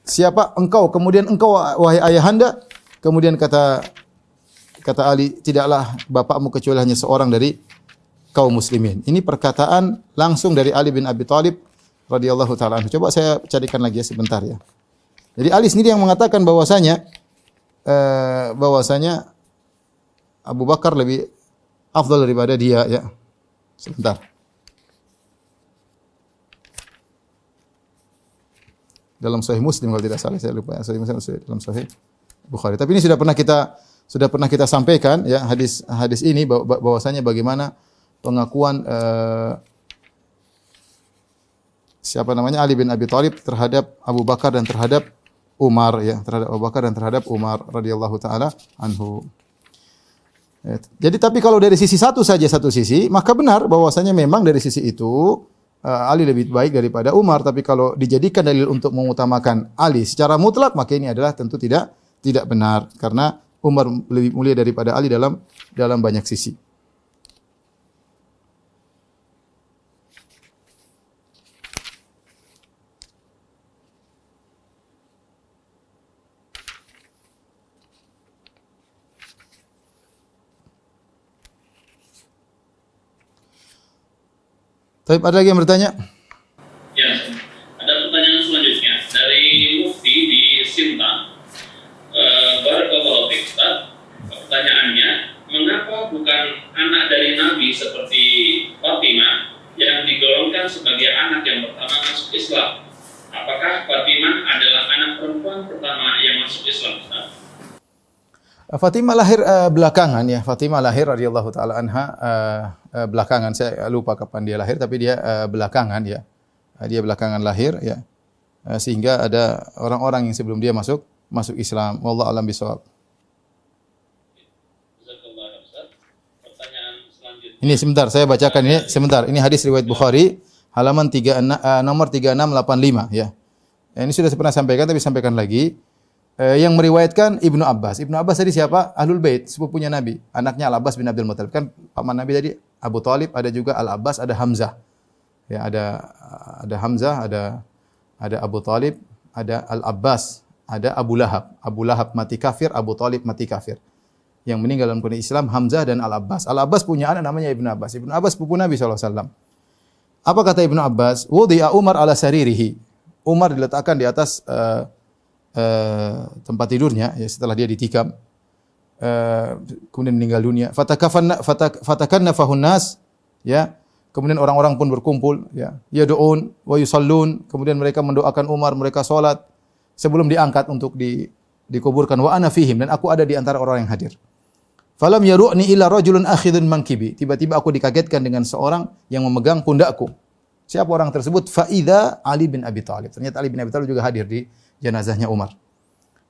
siapa? Engkau. Kemudian engkau wahai ayahanda. Kemudian kata Ali, tidaklah bapakmu kecuali hanya seorang dari kaum muslimin. Ini perkataan langsung dari Ali bin Abi Thalib radhiyallahu taala anhu. Coba saya carikan lagi ya sebentar ya. Jadi Ali sendiri yang mengatakan bahwasanya Abu Bakar lebih afdal daripada dia ya. Sebentar. Dalam Sahih Muslim kalau tidak salah, saya lupa ya, Sahih Muslim dalam Sahih Bukhari. Tapi ini sudah pernah kita sampaikan ya hadis ini bahwasanya bagaimana pengakuan Ali bin Abi Thalib terhadap Abu Bakar dan terhadap Umar ya, terhadap Abu Bakar dan terhadap Umar radhiyallahu taala anhu. Jadi tapi kalau dari sisi satu sisi, maka benar bahwasanya memang dari sisi itu Ali lebih baik daripada Umar, tapi kalau dijadikan dalil untuk mengutamakan Ali secara mutlak, maka ini adalah tentu tidak benar karena Umar lebih mulia daripada Ali dalam banyak sisi. Tapi ada lagi yang bertanya? Ya, ada pertanyaan selanjutnya dari Mufti di Sintang. Barakallahu fiik, Ustaz. Pertanyaannya, mengapa bukan anak dari Nabi seperti Fatimah yang digolongkan sebagai anak yang pertama masuk Islam? Apakah Fatimah adalah anak perempuan pertama yang masuk Islam, Ustaz? Fatimah lahir belakangan ya. Fatimah lahir radhiyallahu taala anha belakangan. Saya lupa kapan dia lahir tapi dia belakangan ya. Dia belakangan lahir ya. sehingga ada orang-orang yang sebelum dia masuk Islam. Wallahu a'lam bishawab. Pertanyaan selanjutnya. Ini sebentar saya bacakan ini sebentar. Ini hadis riwayat Bukhari halaman 36 nomor 3685 ya. Ini sudah pernah sampaikan tapi sampaikan lagi. Yang meriwayatkan Ibnu Abbas. Ibnu Abbas tadi siapa? Ahlul Bait, sepupunya Nabi. Anaknya Al-Abbas bin Abdul Muttalib. Kan paman Nabi tadi Abu Thalib, ada juga Al-Abbas, ada Hamzah. Ya, ada Hamzah, ada Abu Thalib, ada Al-Abbas, ada Abu Lahab. Abu Lahab mati kafir, Abu Thalib mati kafir. Yang meninggal dalam kondisi Islam Hamzah dan Al-Abbas. Al-Abbas punya anak namanya Ibnu Abbas. Ibnu Abbas sepupu Nabi SAW. Apa kata Ibnu Abbas? Wudi'a Umar ala saririhi. Umar diletakkan di atas tempat tidurnya ya, setelah dia ditikam, kemudian meninggal dunia. Fatakanna fahunnas ya, kemudian orang-orang pun berkumpul ya, yad'un wa yusallun, kemudian mereka mendoakan Umar, mereka salat sebelum diangkat untuk dikuburkan. Wa ana fihim, dan aku ada di antara orang yang hadir. Falam yaru'ni illa rajulun akhidun mankibi, tiba-tiba aku dikagetkan dengan seorang yang memegang pundakku. Siapa orang tersebut? Faida Ali bin Abi Thalib. Ternyata Ali bin Abi Thalib juga hadir di jenazahnya Umar.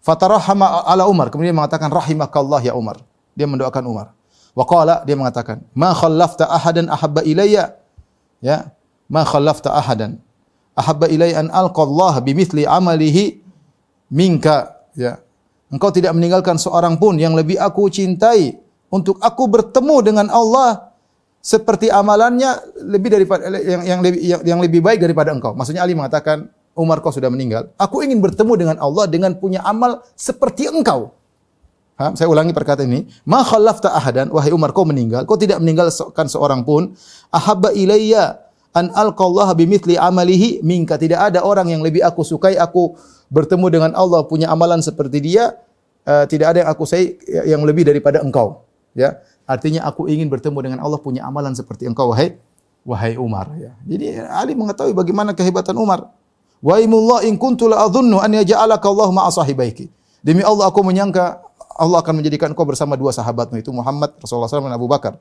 Fatarahama ala Umar, kemudian mengatakan rahimakallah ya Umar. Dia mendoakan Umar. Wa qala, dia mengatakan, ma khallafta ahadan ahabba ilayya. Ya, ma khallafta ahadan ahabba ilayya an alqallah bimithli amalihi minka. Ya. Engkau tidak meninggalkan seorang pun yang lebih aku cintai untuk aku bertemu dengan Allah seperti amalannya lebih daripada yang lebih baik daripada engkau. Maksudnya Ali mengatakan, Umar, kau sudah meninggal, aku ingin bertemu dengan Allah dengan punya amal seperti engkau. Saya ulangi perkataan ini. Ma khallafta ahadan, wahai Umar, kau meninggal, kau tidak meninggalkan seorang pun. Ahabba ilayya an alqallaha bimithli amalihi minka. Tidak ada orang yang lebih aku sukai aku bertemu dengan Allah punya amalan seperti dia. Tidak ada yang aku sukai yang lebih daripada engkau. Ya, artinya aku ingin bertemu dengan Allah punya amalan seperti engkau, wahai Umar. Ya. Jadi Ali mengetahui bagaimana kehebatan Umar. Wa imullah in kuntu la adhunnu an yaj'alaka Allah ma'a sahibaiki. Demi Allah aku menyangka Allah akan menjadikan engkau bersama dua sahabatmu, itu Muhammad Rasulullah SAW dan Abu Bakar.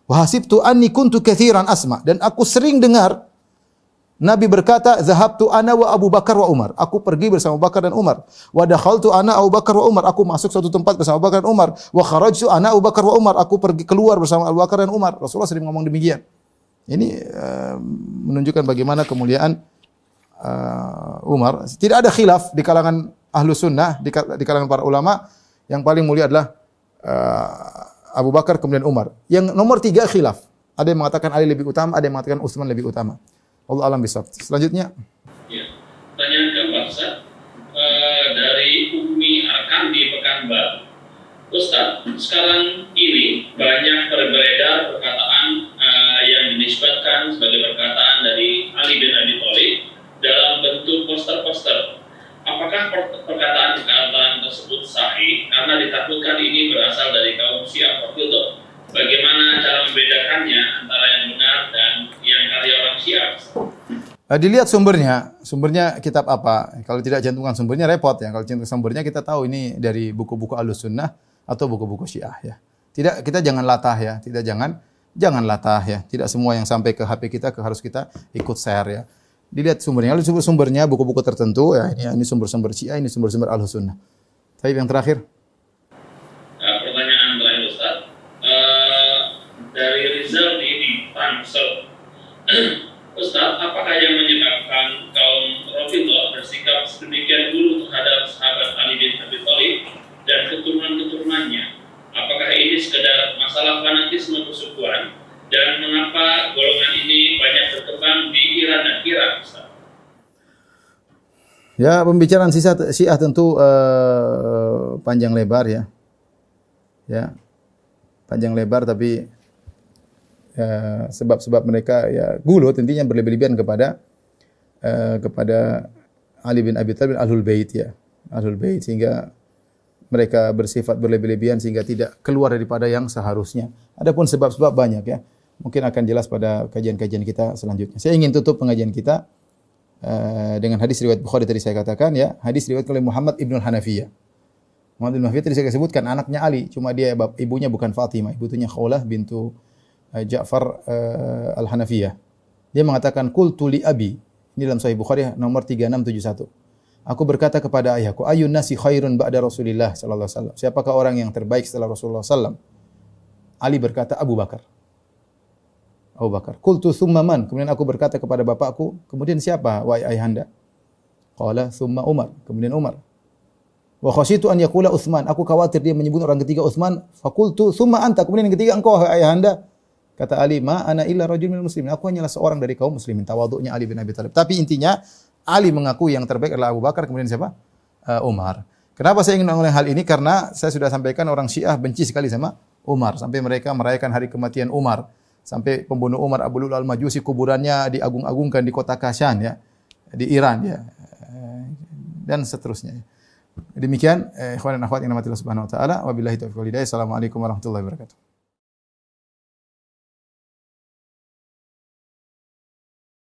Wa hasibtu anni kuntu katsiran asma, dan aku sering dengar Nabi berkata, "Zahabtu ana wa Abu Bakar wa Umar." Aku pergi bersama Abu Bakar dan Umar. Wa dakhaltu ana Abu Bakar wa Umar. Aku masuk suatu tempat bersama Abu Bakar dan Umar. Wa kharajtu ana Abu Bakar wa Umar. Aku pergi keluar bersama Abu Bakar dan Umar. Rasulullah sering ngomong demikian. Ini menunjukkan bagaimana kemuliaan Umar. Tidak ada khilaf di kalangan ahlu sunnah, di kalangan para ulama. Yang paling mulia adalah Abu Bakar kemudian Umar. Yang nomor 3 khilaf. Ada yang mengatakan Ali lebih utama, ada yang mengatakan Utsman lebih utama. Allah alam bisawab. Selanjutnya. Ya. Pertanyaan keempat, Ustaz. Dari Umi Arkan di Pekanbaru. Ustaz, sekarang ini banyak beredar perkataan yang dinisbatkan sebagai perkataan dari Ali bin Abi Thalib dalam bentuk poster-poster. Apakah perkataan tersebut sahih? Karena ditakutkan ini berasal dari kaum Syiah Rafidhah. Bagaimana cara membedakannya antara yang benar dan yang karya orang Syiah? Dilihat sumbernya kitab apa. Kalau tidak cantumkan sumbernya repot ya. Kalau cantumkan sumbernya kita tahu ini dari buku-buku Ahlus Sunnah atau buku-buku Syiah ya. Kita jangan latah ya. Jangan latah ya. Tidak semua yang sampai ke HP kita harus kita ikut share ya. Dilihat sumbernya. Kalau sumbernya buku-buku tertentu ya, ini sumber-sumber Syiah, ini sumber-sumber Ahlus Sunnah. Tapi yang terakhir. Pertanyaan terakhir, Ustaz. Dari Rizal di Tangsel. Ustaz, apakah yang menyebabkan kaum Rafidhah bersikap sedemikian dulu terhadap sahabat Ali bin Abi Thalib dan keturunan-keturunannya? Apakah ini sekedar masalah fanatisme kesukuan, dan mengapa golongan ini banyak berkembang di Iran dan Irak, Ustaz? Ya, pembicaraan Syiah tentu panjang lebar ya. Ya. Panjang lebar tapi sebab-sebab mereka ya gulut intinya berlebih-lebihan kepada Ali bin Abi Thalib Ahlul Bait ya. Ahlul Bait sehingga mereka bersifat berlebih-lebihan sehingga tidak keluar daripada yang seharusnya. Adapun sebab-sebab banyak ya. Mungkin akan jelas pada kajian-kajian kita selanjutnya. Saya ingin tutup pengajian kita dengan hadis riwayat Bukhari tadi saya katakan ya, hadis riwayat oleh Muhammad Ibnul Hanafiyah. Muhammad Ibn Hanafiyah tadi saya sebutkan anaknya Ali, cuma dia ibunya bukan Fatimah, ibunya Khawlah bintu Ja'far Al-Hanafiyah. Dia mengatakan qultu li abi, Ini dalam Sahih Bukhari nomor 3671. Aku berkata kepada ayahku, ayun nasi khairun ba'da Rasulillah sallallahu alaihi wasallam. Siapakah orang yang terbaik setelah Rasulullah sallam? Ali berkata Abu Bakar. Abu Bakar. Qultu thumma man? Kemudian aku berkata kepada bapakku, kemudian siapa wahai ayahanda? Qala thumma Umar. Kemudian Umar. Wa khasyitu an yaqula Utsman. Aku khawatir dia menyebut orang ketiga Utsman. Faqultu thumma anta. Kemudian yang ketiga engkau wahai ayahanda. Kata Ali, ma ana illa rajul minal muslimin. Aku hanyalah seorang dari kaum muslimin. Tawadhu'nya Ali bin Abi Thalib. Tapi intinya Ali mengaku yang terbaik adalah Abu Bakar, kemudian siapa? Umar. Kenapa saya ingin mengulang hal ini? Karena saya sudah sampaikan orang Syiah benci sekali sama Umar. Sampai mereka merayakan hari kematian Umar. Sampai pembunuh Umar Abu Lu'lu'al Majusi kuburannya diagung-agungkan di kota Kashan ya, di Iran ya. Dan seterusnya. Demikian ikhwan dan akhwat yang dirahmati Allah Subhanahu wa taala. Wabillahi taufiq wal hidayah. Assalamualaikum warahmatullahi wabarakatuh.